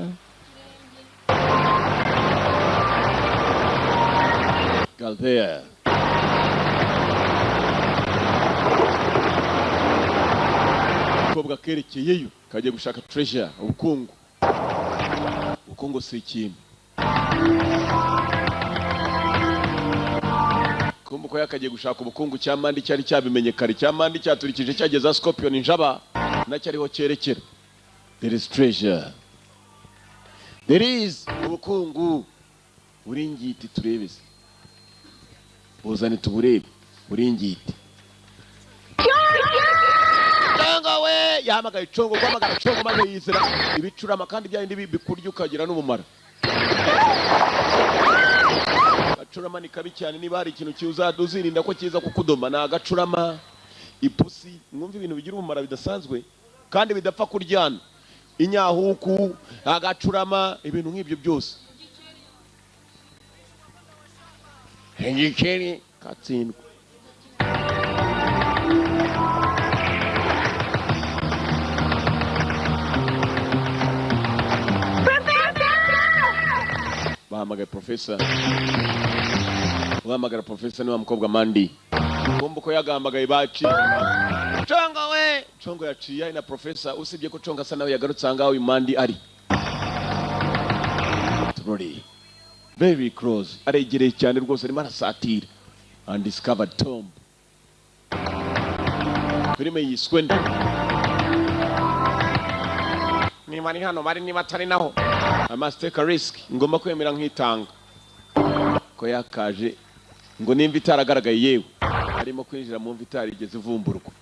Galvea. Kobwa kerekeyeyo kajya gushaka treasure ubukungu. Ubukungu si ikintu. Kumbuko yakagiye gushaka ubukungu cyamandi cyari cyabimenye kare cyamandi cyaturikije cyageza Scorpion injaba nacyariho cyerekera. There is treasure. There is ubukungu uringiti turebese. Uzane tuburebe uringiti. Congo we yahamagaye Congo kwamagara Congo maze yizira ibicurama kandi byandi bikurya ukagira n'ubumara. Agacurama ni kabi cyane niba hari ikintu uzirinda ko kiza kukudoma na agacurama ipusi mwumva ibintu bigira umumara bidasanzwe kandi bidapfa kuryana inyahuku agacurama ibintu nk'ibyo byose hengikeni katsindwa bahamagaye professor uhamagara professor ni wa mukobwa Mandi kumbuko yagamagaye baci Congo we Congo yaciye na professor usibye ko Congo asa nawe yagarutse ngaho uyu Mandi ari Truly very close aregereye cyane rwose arimo arasatira undiscovered tomb filime yiswe ni mani hano bari ni batari naho I must take a risk ngomba kwemera nkitanga ko yakaje ngo nimba itaragaragaye yewe arimo kwinjira mu mvitari igeze vumburwa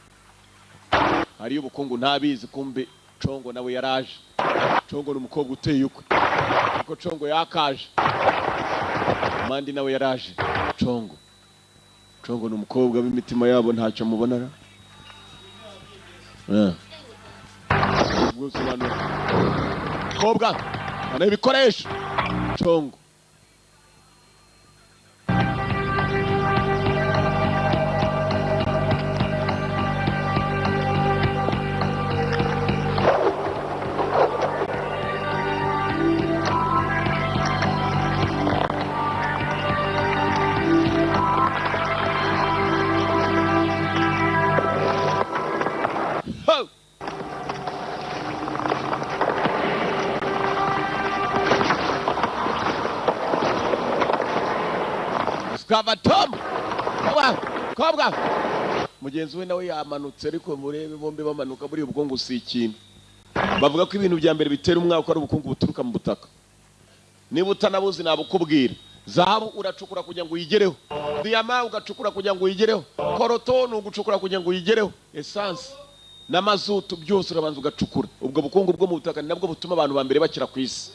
hari ubukungu ntabizi kumbe Congo nawe yaraje Congo n'umukobwa uteye ukwe ko Congo yakaje Mandi nawe yaraje Congo n'umukobwa b'imitima yabo ntacyo mubonara kobwa ana ibikoresho Congo Discover Tom. Kobwa. Mugenzi we nawe yamanutse ariko murebe bombe bamanuka muri ubwongo si ikintu. Bavuga ko ibintu bya mbere bitera umwaka ari ubukungu buturuka mu butaka. Niba utanabuzi nabukubwira. Zahabu uracukura kugira ngo uyigereho. Diyama ugacukura kugira ngo uyigereho. Koroto ugucukura kugira ngo uyigereho. Essence n'amazutu byose urabanza ugacukura. Ubwo bukungu bwo mu butaka nabwo butuma abantu ba mbere bakira ku isi.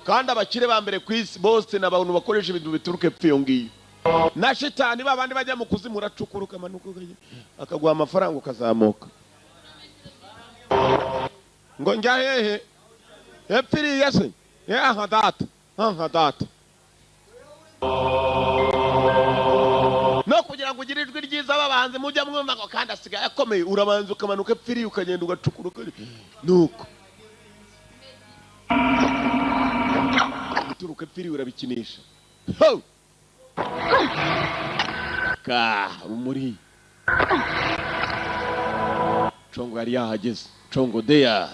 Kandi abakire ba mbere ku isi bose n'abantu bakoresha ibintu bituruke pfiyo ngiyo. Na shitani babandi bajya mu kuzimu uracukura ukamanuka akaguha amafaranga ukazamuka. Ngo njya hehe? Epfiri yese. Aha data. No kugira ngo ugire ijwi ryiza babanze mujya mwumva ngo kandi asigaye akomeye urabanza ukamanuka epfiri ukagenda ugacukura nuko turuka epfiri urabikinisha ho ka umuri Chongo yari yahageze Chongo deya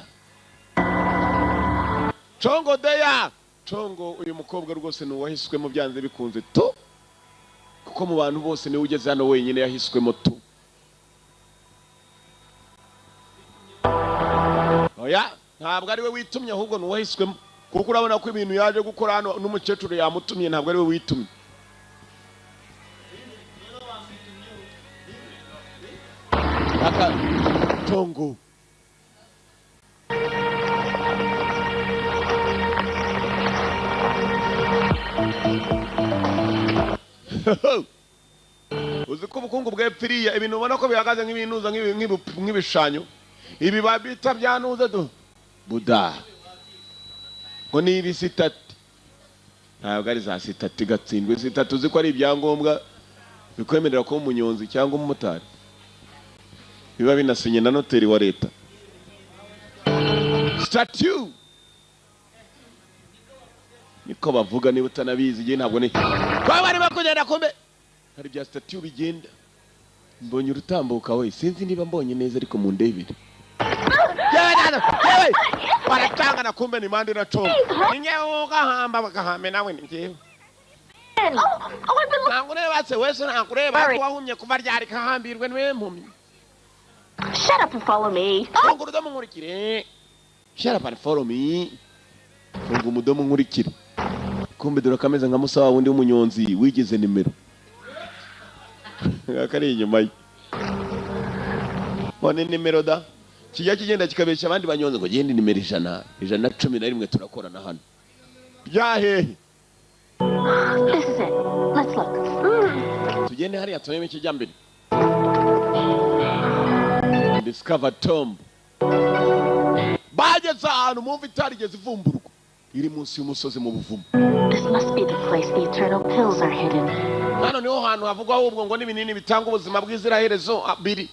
Chongo uyu mukobwa rwose nuwahiswemo byanze bikunze to kuko mu bantu bose niwe ugeze hano wenyine yahiswemo to oya ntabwo ari we witumye ahubwo nuwahiswemo kuko urabona ko ibintu yaje gukora hano n'umukecuru yamutumye ntabwo ari we witumye aka Chongo uzi ko ubukungu bw'epfiriya ibintu ubona ko bihagaze nk'ibinuza nk'ibishanyo ibi babita byanuze do Buda ngo ni ibisitati ntabwo ari za sitati gatsindwe sitati uzi ko ari ibyangombwa bikwemerera kuba umunyonzi cyangwa umumotari biba binasinye na noteri wa leta statue niko bavuga niba utanabizi igihe ntabwo ni kwa bari bakugenda kumbe hari bya statue bigenda mbonye urutambuka we sinzi niba mbonye neza ariko mu ndebire yewe baratanga na kumbe ni mandi na Chongo ninyewe ugahamba bakahame nawe ningewe nangureba se wese nangureba ko wahumye kuva ryari kahambirwe niwe mpumyi Shut up and follow me. Chongo urudomo nkurikire shut up and follow me Chongo umudomo nkurikire kumbe dore kameze nka musa wundi w'umunyonzi wigize nimero akari inyuma ye one nimero da kijya kigenda kikabesha abandi banyonze ngo gende nimero 111 turakorana hano byahehe This is it. Let's look. tugende hari atoneme kijya mbere Discover Tom bageze ahantu mu vitarigeze ivumburwa iri munsi y'umusozi mu buvumo This must be the place the eternal pills are hidden. hano niho hantu havugwa ahubwo ngo n'ibinini bitanga ubuzima bw'iziraherezo biri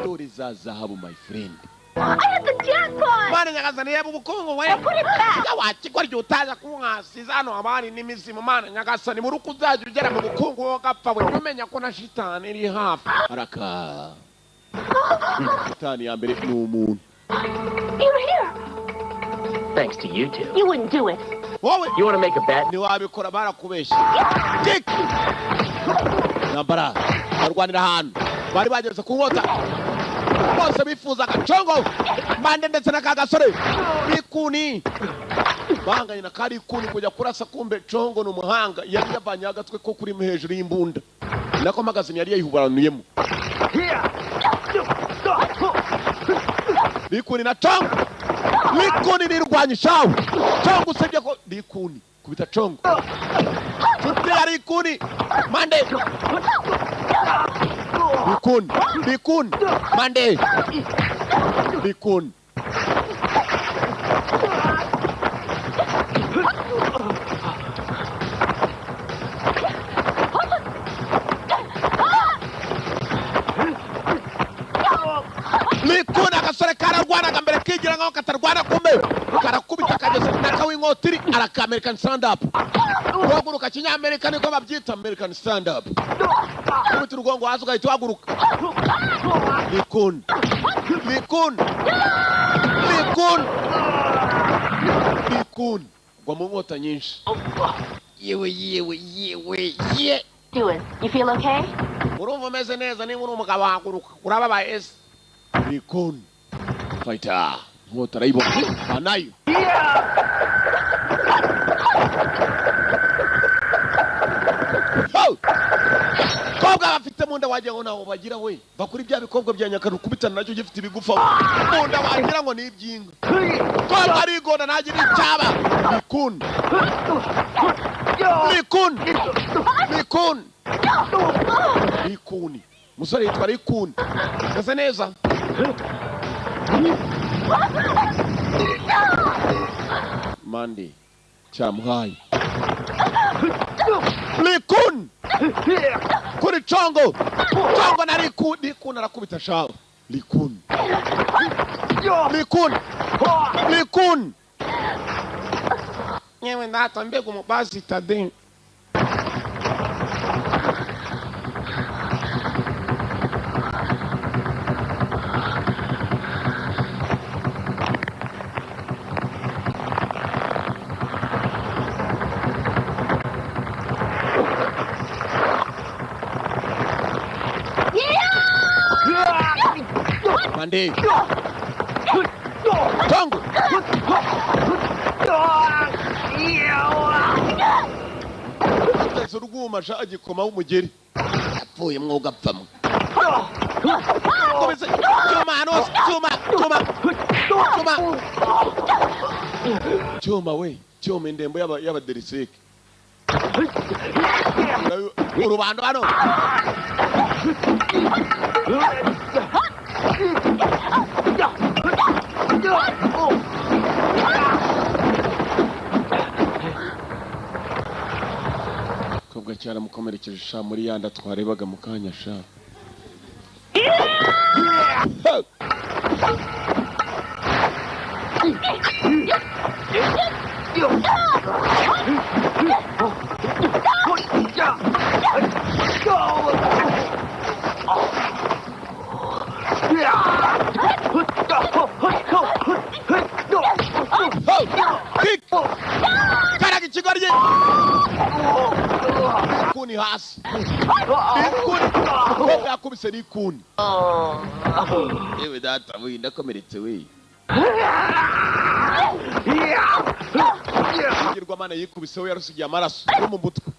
dore za zahabu my friend I had the jackpot! Mane nyagazana yebo ubukungu we Put it back! wakigwa ryo utaza kunkasiza hano abari n'imizimu Mane nyagasani mu ruku uzaje ugera mu bukungu wo gapfa we umenya ko na shitani iri hafi araka shitani ya mbere ni umuntu You're here! Thanks to you two. You wouldn't do it. wowe You want to make a bet? ni wabikora barakubeshya tik nambara barwanira ahantu bari bageze ku nkota bose bifuzaga Chongo Mande ndetse na kagasore bikuni banganye na kari kuni kujya kurasa kumbe Chongo n'umuhanga yari yavanye agatwe ko kuri hejuru y'imbunda nako magazine yari yayihubaranuyemo bikuni na Chongo bikuni nirwanye shawo Chongo usebye ko bikuni kubita Chongo tuti ari kuni Mande bikuni Mande bikuni agasore kararwanaga mbere kigira nkaho katarwana kumbe karakubita kageze nakaw'inkotiri araka American stand up guhaguruka kinyamerika niko babyita American stand up kubita urugongo hasi ugahita uhaguruka bikuni gwa mu nkota nyinshi Ye. Doing? You feel okay? Urumva umeze neza niba uri umugabo wahaguruka urababaye ese. Rikun. Fighter. Nkota arayibona. Anayo. Kobwa bafite munda wagira ngo nawo bagira we. Bakuri bya bikobwa bya nyakara kubitana nacyo gifite ibigufa. Munda wagira ngo ni ibyinga. Kobwa arigona nagira icyaba. Rikun. Rikun. Rikun. Rikuni. Musore yitwa Rikuni. Kasa neza. Mandi. Chamhai. Rikun. Kuri chongo. Chongo na Rikun. Rikun arakubita shaho. Rikun. Rikun. Rikun. Nyewe ndata mbegu mubazi tadin. Mandi. Tongo. Suruguma shaji koma umugeri. Apfuye mwoga pfamo. Komeze. Chuma anos, chuma we. Chuma indembo yaba deriseke. Urubando bano. Kobwa cyara mukomerekeje sha muri yanda twarebaga mukanya sha. Karagi kigorye. Rikuni hasi. Rikuni. Kobwa yakubise Rikuni. Ewe data we ndakomeretse we. Ngirwa mana yikubise we yarusigiye amaraso yo mu mutwe.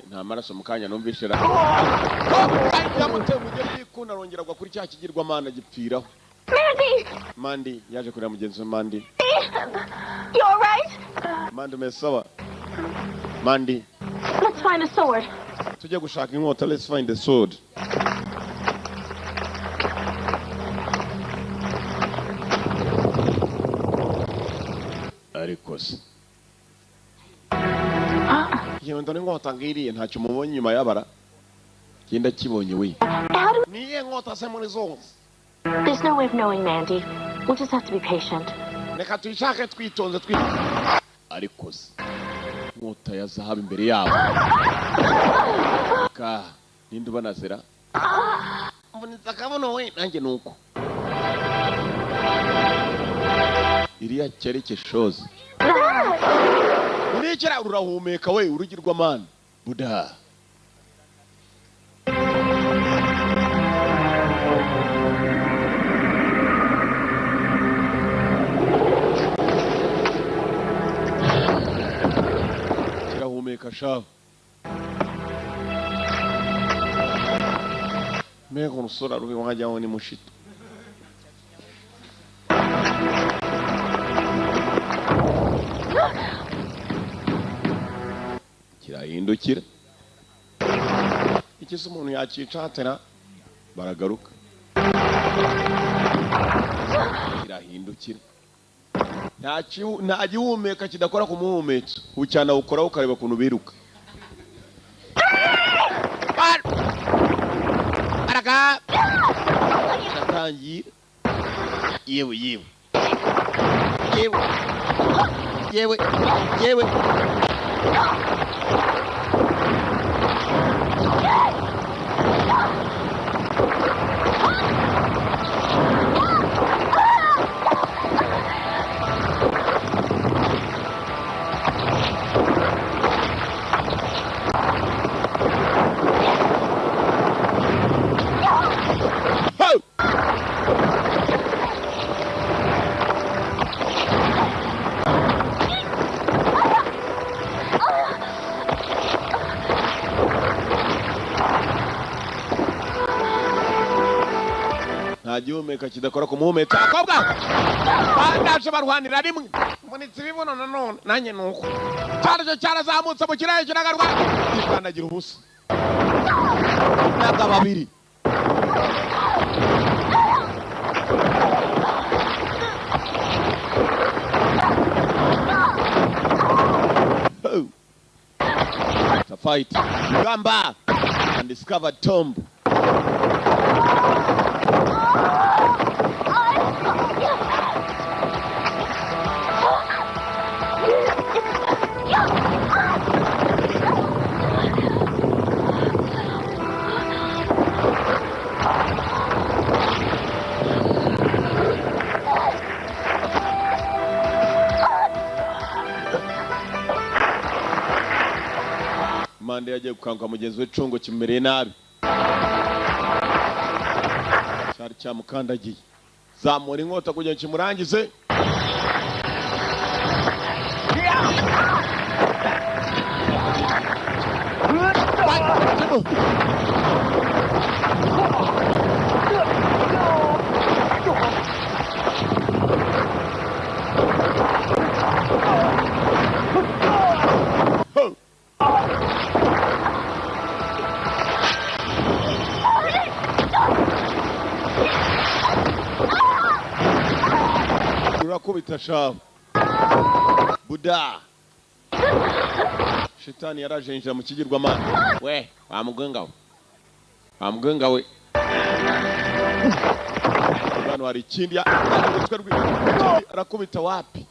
Nta maraso mukanya numvishira. Yamuteye mugeri Rikuni arongera gwa kuri cya kigirwa mana gipfiraho. Mandi yaje kurira mugenzi we Mandi. You all right? Mandi mesawa. Mandi. Let's find a sword. Tujye gushaka inkota. Let's find the sword. Ariko se. Yewe ndone inkota ngiriye ntacyo mubonye nyuma yabara. Kinda kibonye we. Niye inkota se muri zose. There's no way of knowing, Mandy. We'll just have to be patient. Reka tuyishake twitonze ariko se. Inkota ya zahabu imbere yabo. Ka ninde ubanazira? Mboneza kabono we nanjye nuko. Iriya cyereke shozi. Unikira urahumeka we urugirwa man. Buda. Kirahumeka shaho. Mego umusore arubi wajyaho ni mushito. Kirahindukira. Ikisi umuntu yakicatera baragaruka. Kirahindukira. Nta gihumeka kidakora ku muhumetso. Ucyana ukora ukareba kuntu biruka. Araga. Natangira. Yewe. nta gihumeka kidakora ku muhumeka abakobwa bandaje barwanira rimwe munitse ibibuno nanone nanjye nuko cyaraje cyarazamutse mu kirere kiragarwa ikandagira ubusa naga babiri a fight Gamba and discovered tomb. Mande yagiye gukangwa mugenzi we Congo kimereye nabi. Cyari cyamukandagiye. Zamura inkota kugira kimurangize. Urakubita shabu Buda Shitani yarajenjira mu kigirwamana we wamugenga we bano hari ikindi arakubita wapi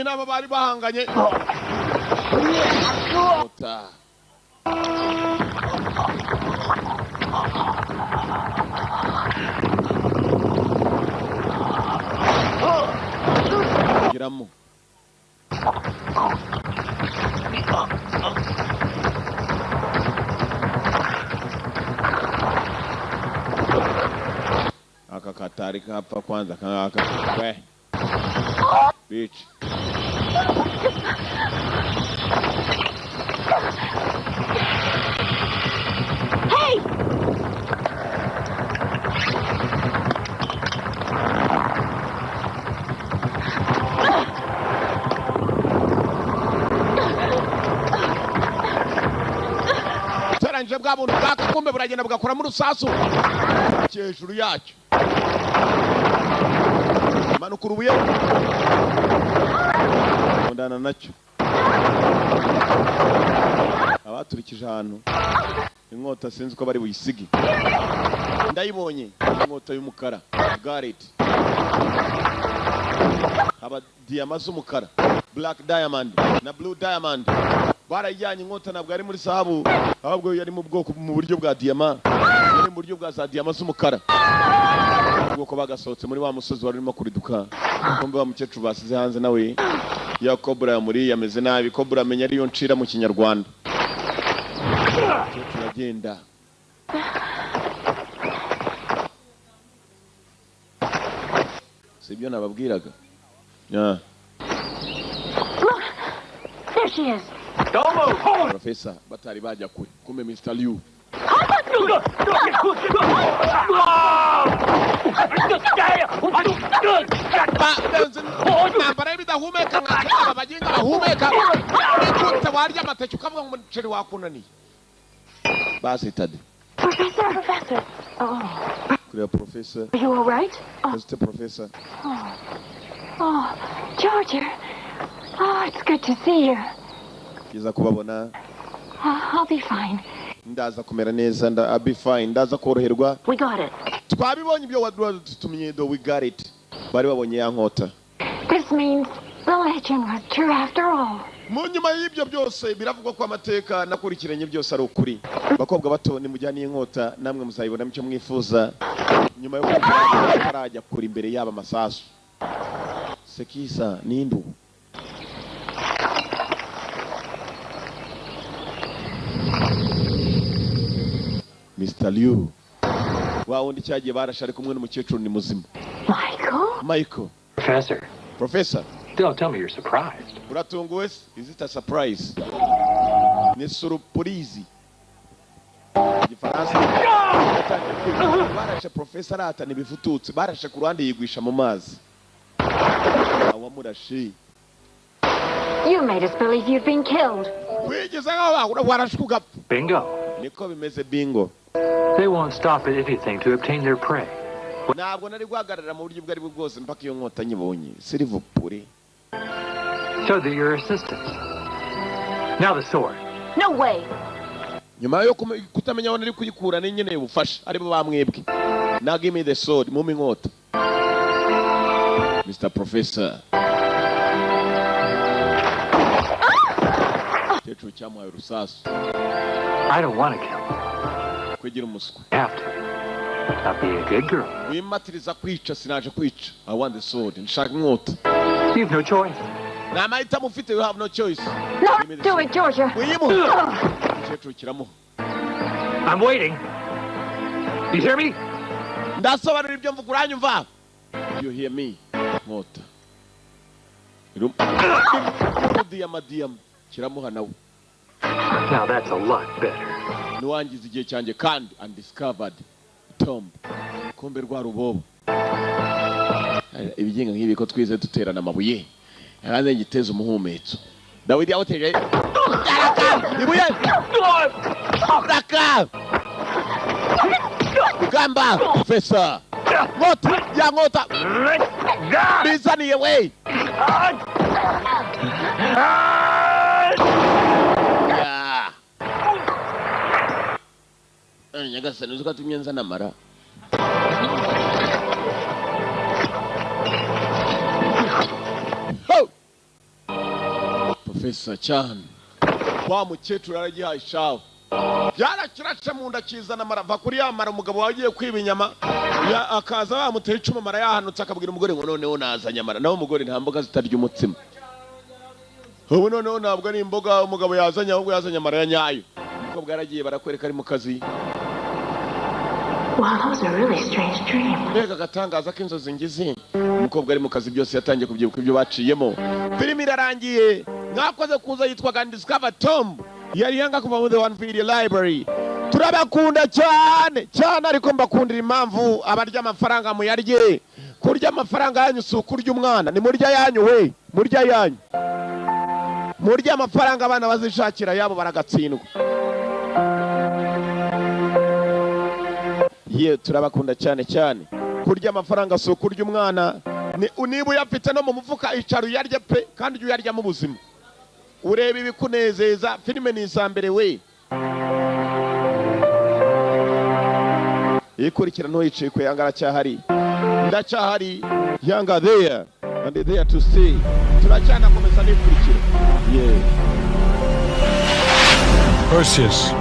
Inama bari bahanganye Ota Giramo aka katari hapa kwanza kaka we bitch Hey! Taranje bwa buntu bwakakumbe buragenda bugakora mu rusasu cyejuru yacyo manukuru buye ndana nacyo abaturikije ahantu inkota sinzi ko bari buyisigi ndayibonye inkota y'umukara Garret aba diamond z'umukara black diamond na blue diamond barayijyanye inkota nabwo ari muri sahabu ahubwo yari mu bwoko mu buryo bwa diamond yari mu buryo bwa za diamond z'umukara ubwoko bagasohotse muri wa musozi warimo kuriduka kombe wa mukecuru basize hanze nawe ya Cobra muri yameze nabi Cobra amenya ariyo ncira mu kinyarwanda turagenda sibyo nababwiraga Look! There she is. Don't move! Hold! Professor batari bajya kure kume Mr. Liu nambara bidahumeka nk'aba baginga bahumeka n'ikutse warya amateke ukavuga ngo umuceri wakunaniye basitade Professor. Oh. Kureba Professor. Are you all right? Mr. Professor. Oh, Georgia. Oh, it's good to see you. Kiza kubabona. I'll be fine. Ndaza kumera neza I'll be fine. Ndaza koroherwa. We got it. Twabibonye ibyo wadutumye do we got it. Bari babonye ya nkota. This means the legend was true after all. Mu nyuma y'ibyo byose biravugwa ko amateka nakurikiranye byose ari ukuri. Bakobwa bato ni mujyaniye inkota namwe muzayibona mucyo mwifuza. Nyuma yo kubarajya kuri imbere yaba masasu. Sekisa nindu. Mr. Liu wa wundi cyagiye barashe ari kumwe n'umukecuru ni muzima. Michael. Professor. Don't tell me you're surprised. Uratunguwe? Is it a surprise? Ni surprise. Igifaransa. Barashe professor ata ni bifututse. Barashe ku ruhande yigwisha mu mazi. Awamurashe. You made us believe you'd been killed. Bingo. They won't stop at anything to obtain their prey. So they're your assistants. Now the sword. No way. Now give me the sword. Mr. Professor. I don't want to kill you. You have to. I'll be a good girl. I want the sword. You have no choice. You have no choice. No, do it, Georgia. I'm waiting. You hear me? You hear me? Now that's a lot better. Nuwangiza igihe cyanjye kandi undiscovered tomb. Kumbe rwa rubobo. Ibigenga nk'ibi ko twize duterana amabuye. Yaranze ngiteza umuhumetso. Dawidi yawoteje. Ibuye. Raka. Gamba, Professor. Ngota, ya ngota. Bizaniye we. Nyagasani uzuka tumyenza namara. Professor Chan. Wa mukecuru aragihaye shawo. Yarakirace mu nda kizana marava kuri yamara umugabo wagiye kwiba inyama ya akaza bamuteye icuma mara yahanutse akabwira umugore ngo noneho naza nyamara naho umugore nta mboga zitarya umutsima. Ubu noneho ntabwo ari imboga umugabo yazanye ahubwo yazanye mara ya nyayo. Umukobwa yaragiye barakwereka ari mu kazi. Wow, that was a really strange dream. Mbega gatangaza k'inzozi ngize. Umukobwa ari mu kazi byose yatangiye kubyibuka ibyo baciyemo. Filimi irarangiye. Mwakoze kuza yitwaga Undiscovered Tomb. Yari yanga kuva mu The One Video Library. Turabakunda cyane cyane ariko mbakundira impamvu abarya amafaranga mu yarye. Kurya amafaranga yanyu si ukurya umwana ni murya yanyu we. Murya yanyu. Murya amafaranga abana bazishakira yabo baragatsindwa. Turabakunda cyane cyane. Kurya amafaranga si ukurya umwana. Niba uyafite no mu mufuka icaru yarye pe kandi ujye uyarya mu buzima. Urebe ibikunezeza filime ni isambere we. Ikurikira no yicaye ko yangara cyahari. Ndacyahari yanga there and there to stay. Turacyana komeza n'ikurikira. Perseus.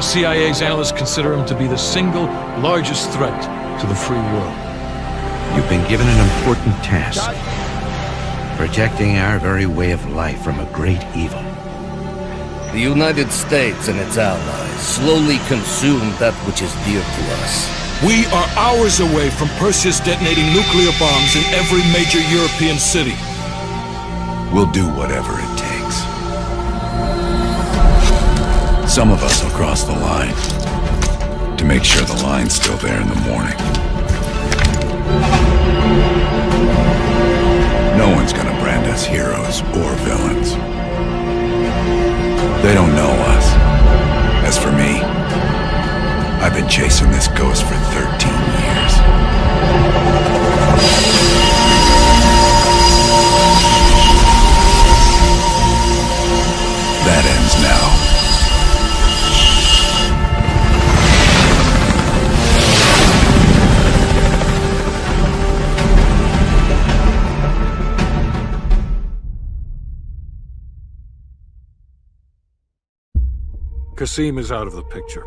CIA's analysts consider him to be the single largest threat to the free world. You've been given an important task. Protecting our very way of life from a great evil. The United States and its allies slowly consume that which is dear to us. We are hours away from Perseus detonating nuclear bombs in every major European city. We'll do whatever it takes. Some of us will cross the line to make sure the line's still there in the morning. No one's gonna brand us heroes or villains. They don't know us. As for me, I've been chasing this ghost for 13 years. That ends now. Kasim is out of the picture.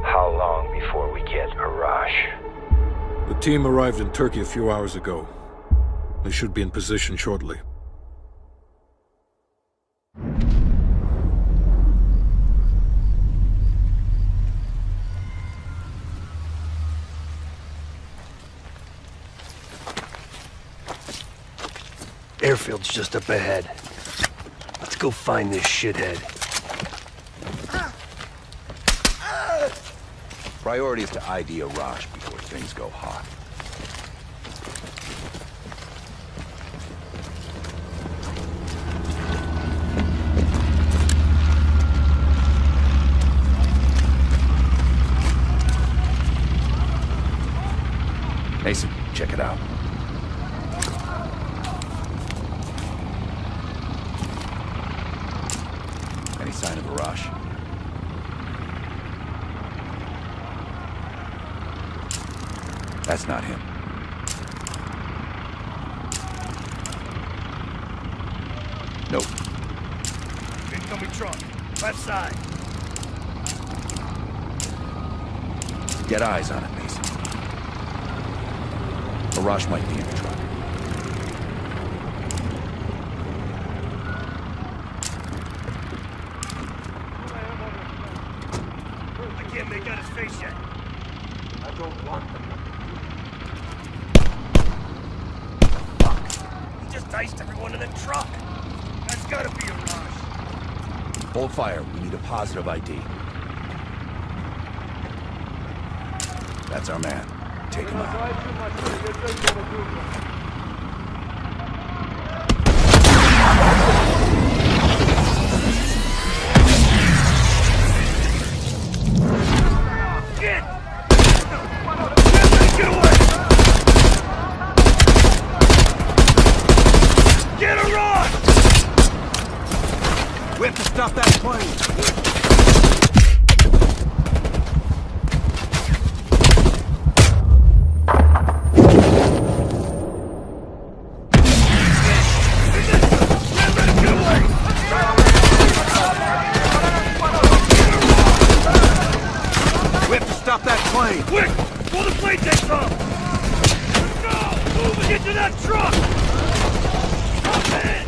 How long before we get Arash? The team arrived in Turkey a few hours ago. They should be in position shortly. Airfield's just up ahead. Let's go find this shithead. Priority is to ID Arash before things go hot. Mason, check it out. Any sign of Arash? That's not him. Nope. Incoming truck. Left side. Get eyes on it, Mason. Arash might be in the truck. I can't make out his face yet. I don't want them. Fuck. He just diced everyone in the truck. That's gotta be Arash. Hold fire. We need a positive ID. That's our man. Take him out. Get! Get away! Get her on! We have to stop that plane. Stop that plane! Quick! Before the plane takes off! No! Move and get to that truck! Stop it!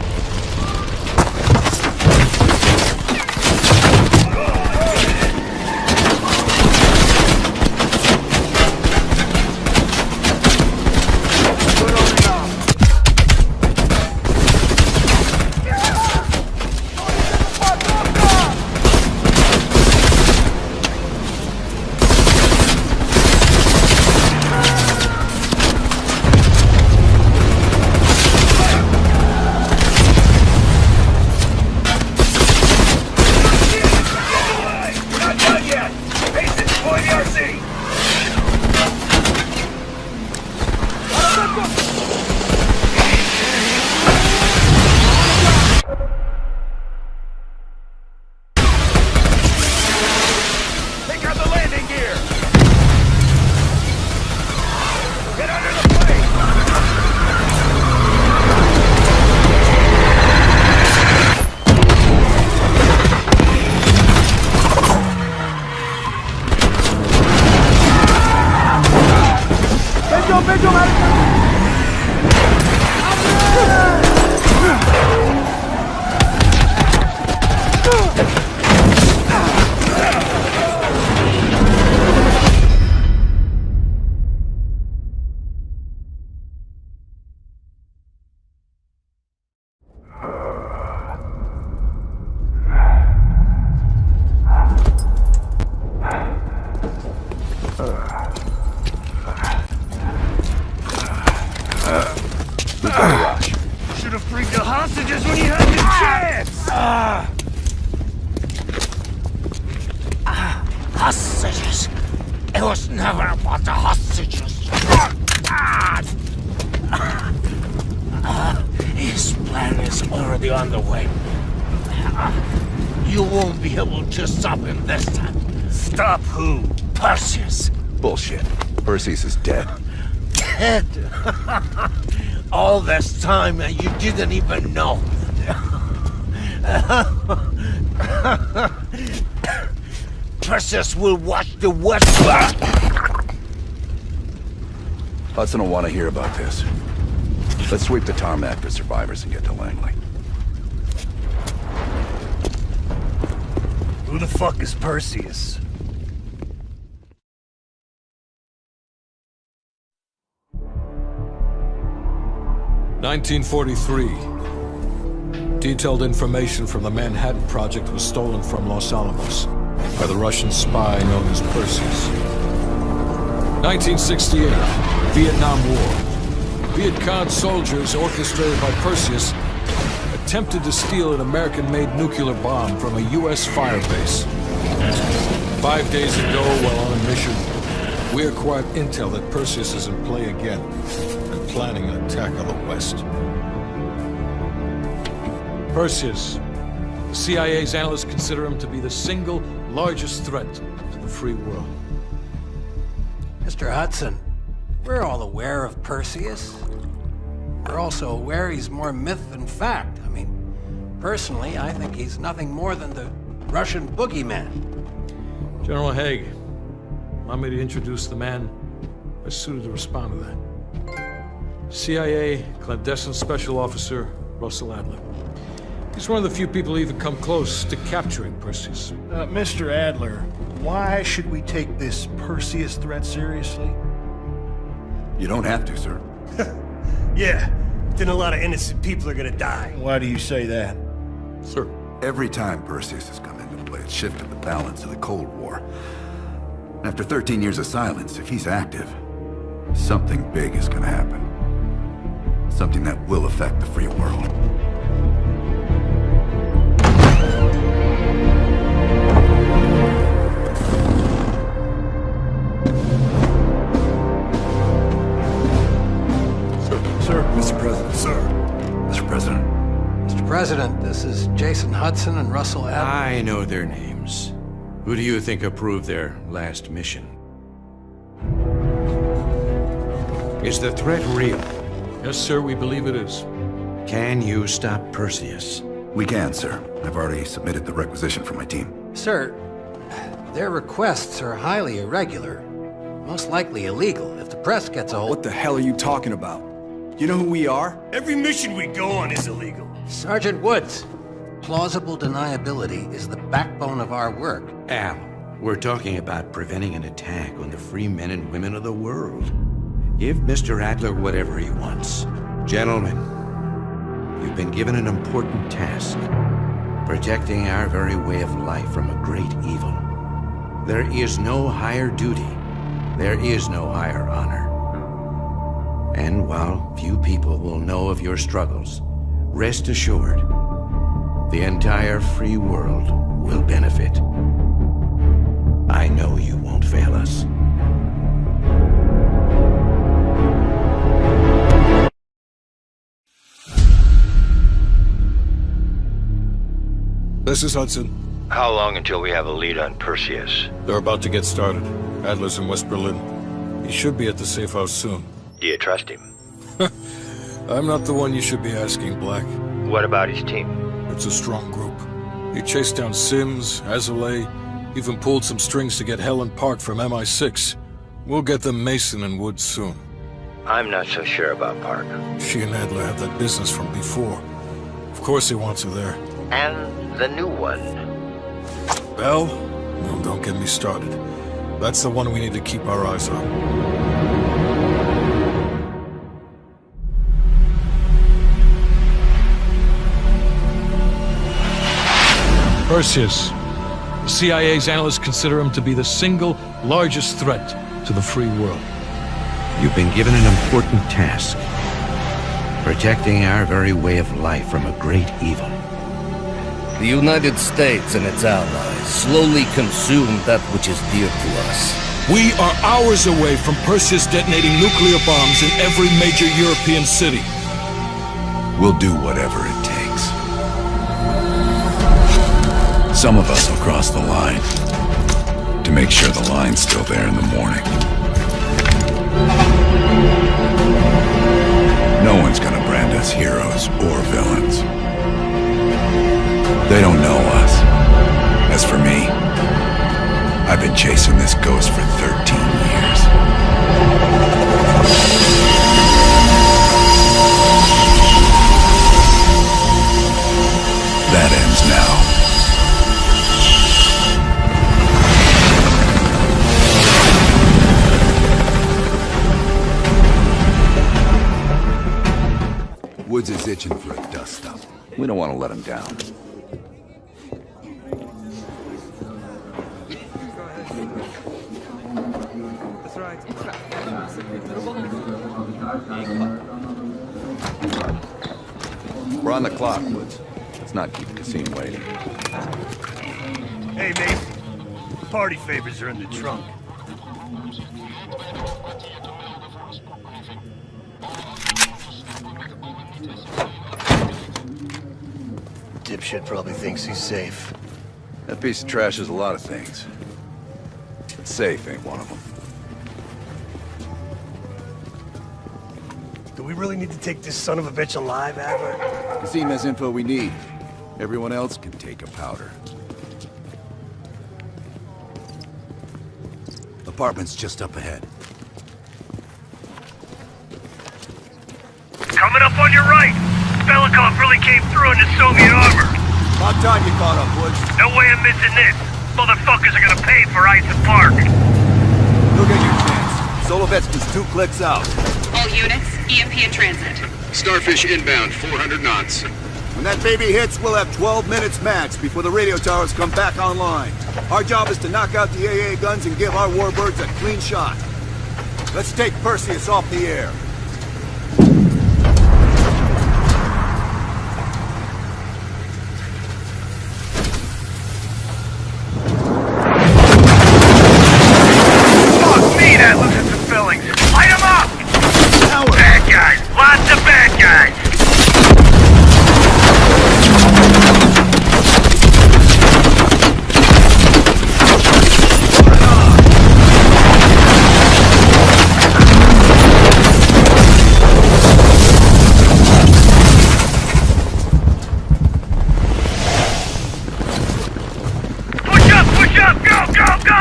Should have freed the hostages when you had the chance! Hostages? It was never about the hostages. His plan is already underway. You won't be able to stop him this time. Stop who? Perseus. Bullshit. Perseus is dead. Dead? All this time and you didn't even know. Perseus will watch the West. Hudson will want to hear about this. Let's sweep the tarmac for survivors and get to Langley. Who the fuck is Perseus? 1943. Detailed information from the Manhattan Project was stolen from Los Alamos by the Russian spy known as Perseus. 1968, Vietnam War. Viet Cong soldiers, orchestrated by Perseus, attempted to steal an American-made nuclear bomb from a U.S. firebase. 5 days ago, while on a mission, we acquired intel that Perseus is in play again and planning an attack on the West. Perseus. The CIA's analysts consider him to be the single largest threat to the free world. Mr. Hudson, we're all aware of Perseus. We're also aware he's more myth than fact. I mean, personally, I think he's nothing more than the Russian boogeyman. General Haig, allow me to introduce the man best suited to respond to that. CIA clandestine special officer Russell Adler. He's one of the few people who even come close to capturing Perseus. Mr. Adler, why should we take this Perseus threat seriously? You don't have to, sir. Yeah, then a lot of innocent people are gonna die. Why do you say that? Sir. Every time Perseus has come into play, it's shifted the balance of the Cold War. After 13 years of silence, if he's active, something big is gonna happen. Something that will affect the free world. Mr. President. Sir. Mr. President. Mr. President, this is Jason Hudson and Russell Adler. I know their names. Who do you think approved their last mission? Is the threat real? Yes, sir, we believe it is. Can you stop Perseus? We can, sir. I've already submitted the requisition for my team. Sir, their requests are highly irregular. Most likely illegal if the press gets a hold. What the hell are you talking about? You know who we are? Every mission we go on is illegal. Sergeant Woods, plausible deniability is the backbone of our work. Al, we're talking about preventing an attack on the free men and women of the world. Give Mr. Adler whatever he wants. Gentlemen, you've been given an important task. Protecting our very way of life from a great evil. There is no higher duty. There is no higher honor. And while few people will know of your struggles, rest assured, the entire free world will benefit. I know you won't fail us. This is Hudson. How long until we have a lead on Perseus? They're about to get started. Adler's in West Berlin. He should be at the safe house soon. Do you trust him? I'm not the one you should be asking, Black. What about his team? It's a strong group. He chased down Sims, Azalea, even pulled some strings to get Helen Park from MI6. We'll get them Mason and Woods soon. I'm not so sure about Park. She and Adler have that business from before. Of course he wants her there. And the new one. Bell? Well, don't get me started. That's the one we need to keep our eyes on. Perseus. The CIA's analysts consider him to be the single largest threat to the free world. You've been given an important task. Protecting our very way of life from a great evil. The United States and its allies slowly consume that which is dear to us. We are hours away from Perseus detonating nuclear bombs in every major European city. We'll do whatever it takes. Some of us will cross the line to make sure the line's still there in the morning. No one's gonna brand us heroes or villains. They don't know us. As for me, I've been chasing this ghost for 13 years. That ends now. dust up. We don't want to let him down. That's right. We're on the clock, Woods. Let's not keep Cassim waiting. Hey, mate. Party favors are in the trunk. Dipshit probably thinks he's safe. That piece of trash is a lot of things. But safe ain't one of them. Do we really need to take this son of a bitch alive, Adler? Cassim has info we need. Everyone else can take a powder. Apartment's just up ahead. Coming up on your right! Belikov really came through in the Soviet armor. About time you caught up, Woods. No way I'm missing this. Motherfuckers are gonna pay for Ice Park. You'll get your chance. Solovetsky's 2 clicks out. All units, EMP in transit. Starfish inbound, 400 knots. When that baby hits, we'll have 12 minutes max before the radio towers come back online. Our job is to knock out the AA guns and give our warbirds a clean shot. Let's take Perseus off the air. Fuck me, that loses some fillings. Light them up! Bad guys, lots of bad guys. Push up, go, go, go!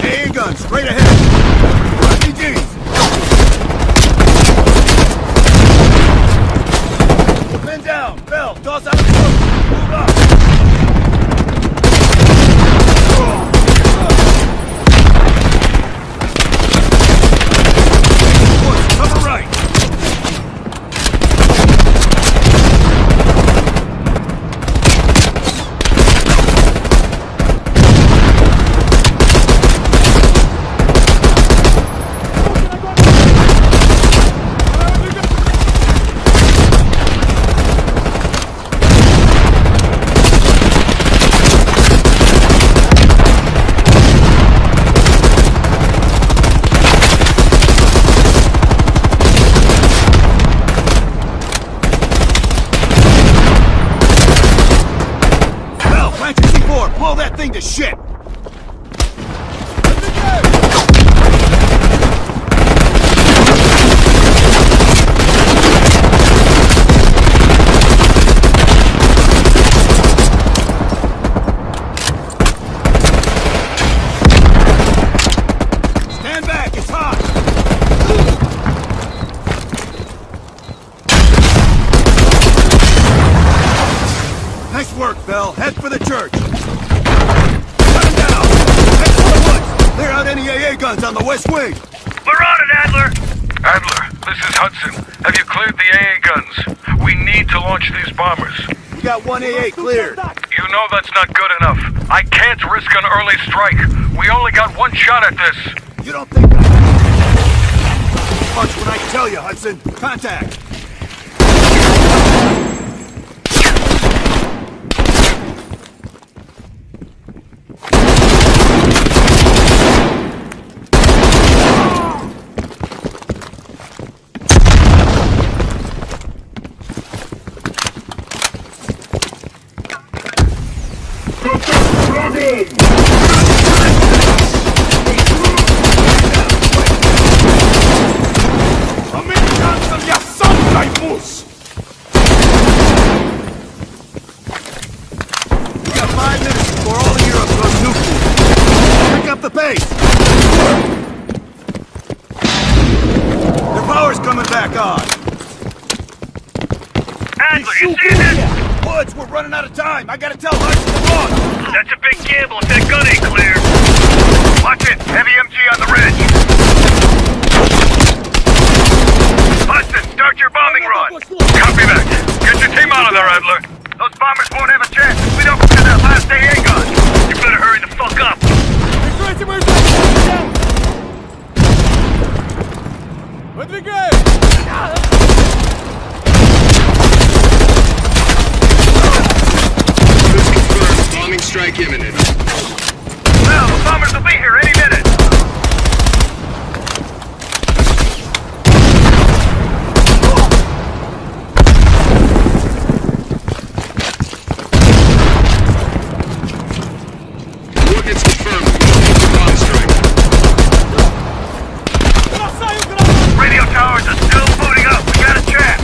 AA guns, straight ahead! RPGs! Men down! Bell, toss out the boat! Move up! Cover right! Blow that thing to shit! Stand back, it's hot! Nice work, Bell. Head for the church. Clear out any AA guns on the west wing! We're on it, Adler! Adler, this is Hudson. Have you cleared the AA guns? We need to launch these bombers. We got 1 AA cleared. You know that's not good enough. I can't risk an early strike. We only got 1 shot at this. You don't think... Punch when I tell you, Hudson. Contact! Woods, we're running out of time. I gotta tell Hudson to launch. That's a big gamble if that gun ain't clear. Watch it. Heavy MG on the ridge. Bombing strike imminent. Well, the bombers will be here any minute. Coordinates confirmed. Bomb strike. Radio towers are still booting up. We got a chance.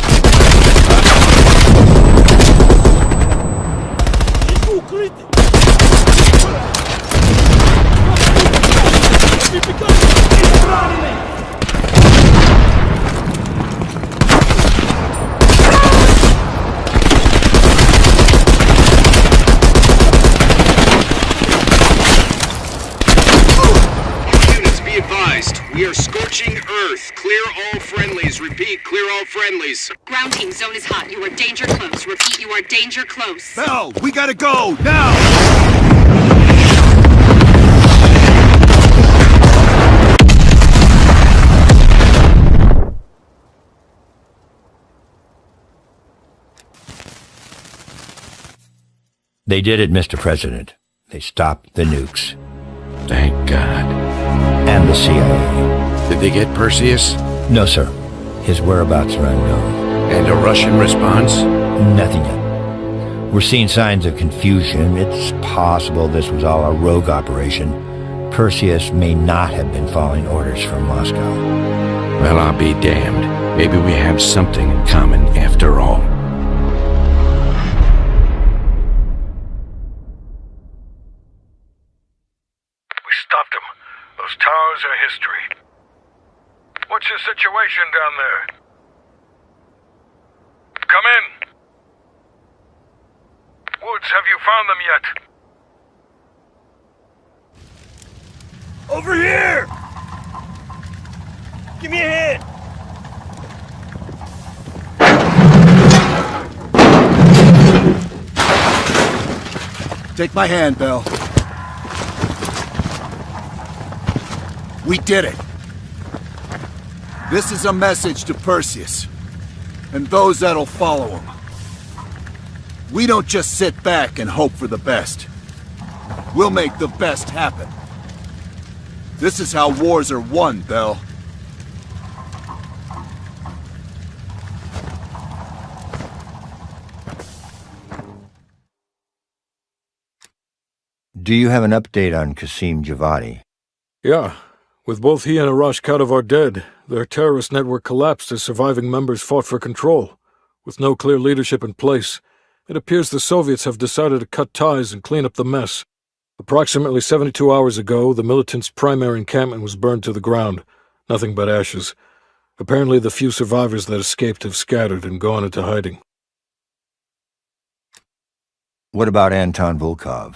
Units, be advised. We are scorching Earth. Clear all friendlies. Repeat, clear all friendlies. Ground team, zone is hot. You are danger close. Repeat, you are danger close. Bell, we gotta go, now! They did it, Mr. President. They stopped the nukes. Thank God. And the CIA. Did they get Perseus? No, sir. His whereabouts are unknown. And a Russian response? Nothing yet. We're seeing signs of confusion. It's possible this was all a rogue operation. Perseus may not have been following orders from Moscow. Well, I'll be damned. Maybe we have something in common after all. Stopped them. Those towers are history. What's your situation down there? Come in. Woods, have you found them yet? Over here! Give me a hand! Take my hand, Bell. We did it. This is a message to Perseus, and those that'll follow him. We don't just sit back and hope for the best. We'll make the best happen. This is how wars are won, Bell. Do you have an update on Qasim Javadi? Yeah. With both he and Arash Kadivar dead, their terrorist network collapsed as surviving members fought for control. With no clear leadership in place, it appears the Soviets have decided to cut ties and clean up the mess. Approximately 72 hours ago, the militants' primary encampment was burned to the ground, nothing but ashes. Apparently the few survivors that escaped have scattered and gone into hiding. What about Anton Volkov?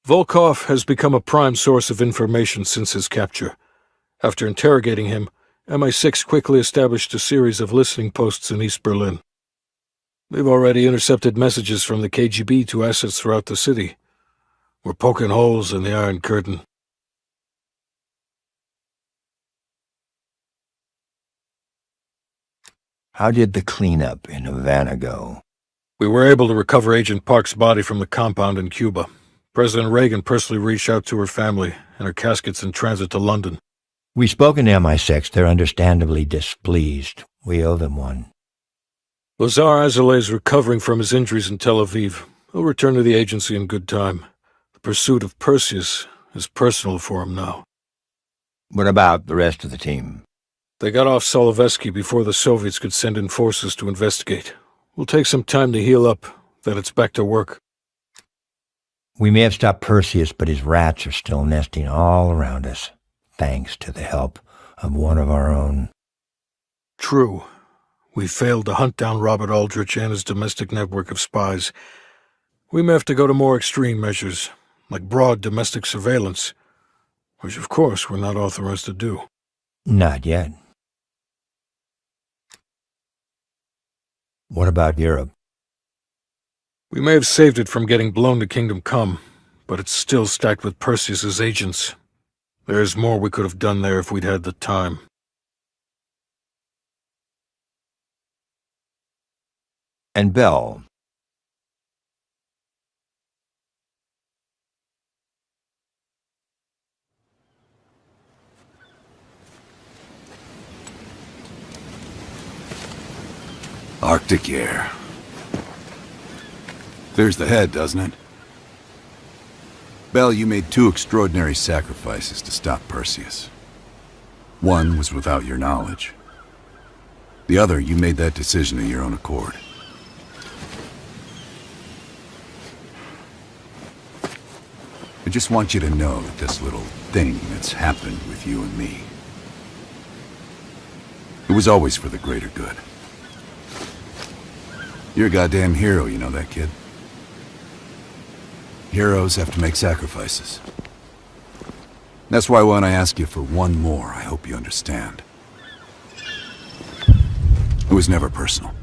Volkov has become a prime source of information since his capture. After interrogating him, MI6 quickly established a series of listening posts in East Berlin. They've already intercepted messages from the KGB to assets throughout the city. We're poking holes in the Iron Curtain. How did the cleanup in Havana go? We were able to recover Agent Park's body from the compound in Cuba. President Reagan personally reached out to her family, and her casket's in transit to London. We've spoken to MI6. They're understandably displeased. We owe them one. Lazar Azaleh is recovering from his injuries in Tel Aviv. He'll return to the agency in good time. The pursuit of Perseus is personal for him now. What about the rest of the team? They got off Solovetsky before the Soviets could send in forces to investigate. We'll take some time to heal up, then it's back to work. We may have stopped Perseus, but his rats are still nesting all around us, thanks to the help of one of our own. True. We failed to hunt down Robert Aldrich and his domestic network of spies. We may have to go to more extreme measures, like broad domestic surveillance, which of course we're not authorized to do. Not yet. What about Europe? We may have saved it from getting blown to Kingdom Come, but it's still stacked with Perseus's agents. There's more we could have done there if we'd had the time. and Bell. Arctic air. Clears the head, doesn't it? Bell, you made 2 extraordinary sacrifices to stop Perseus. One was without your knowledge. The other, you made that decision of your own accord. I just want you to know that this little thing that's happened with you and me, it was always for the greater good. You're a goddamn hero, you know that, kid? Heroes have to make sacrifices. That's why when I ask you for one more, I hope you understand. It was never personal.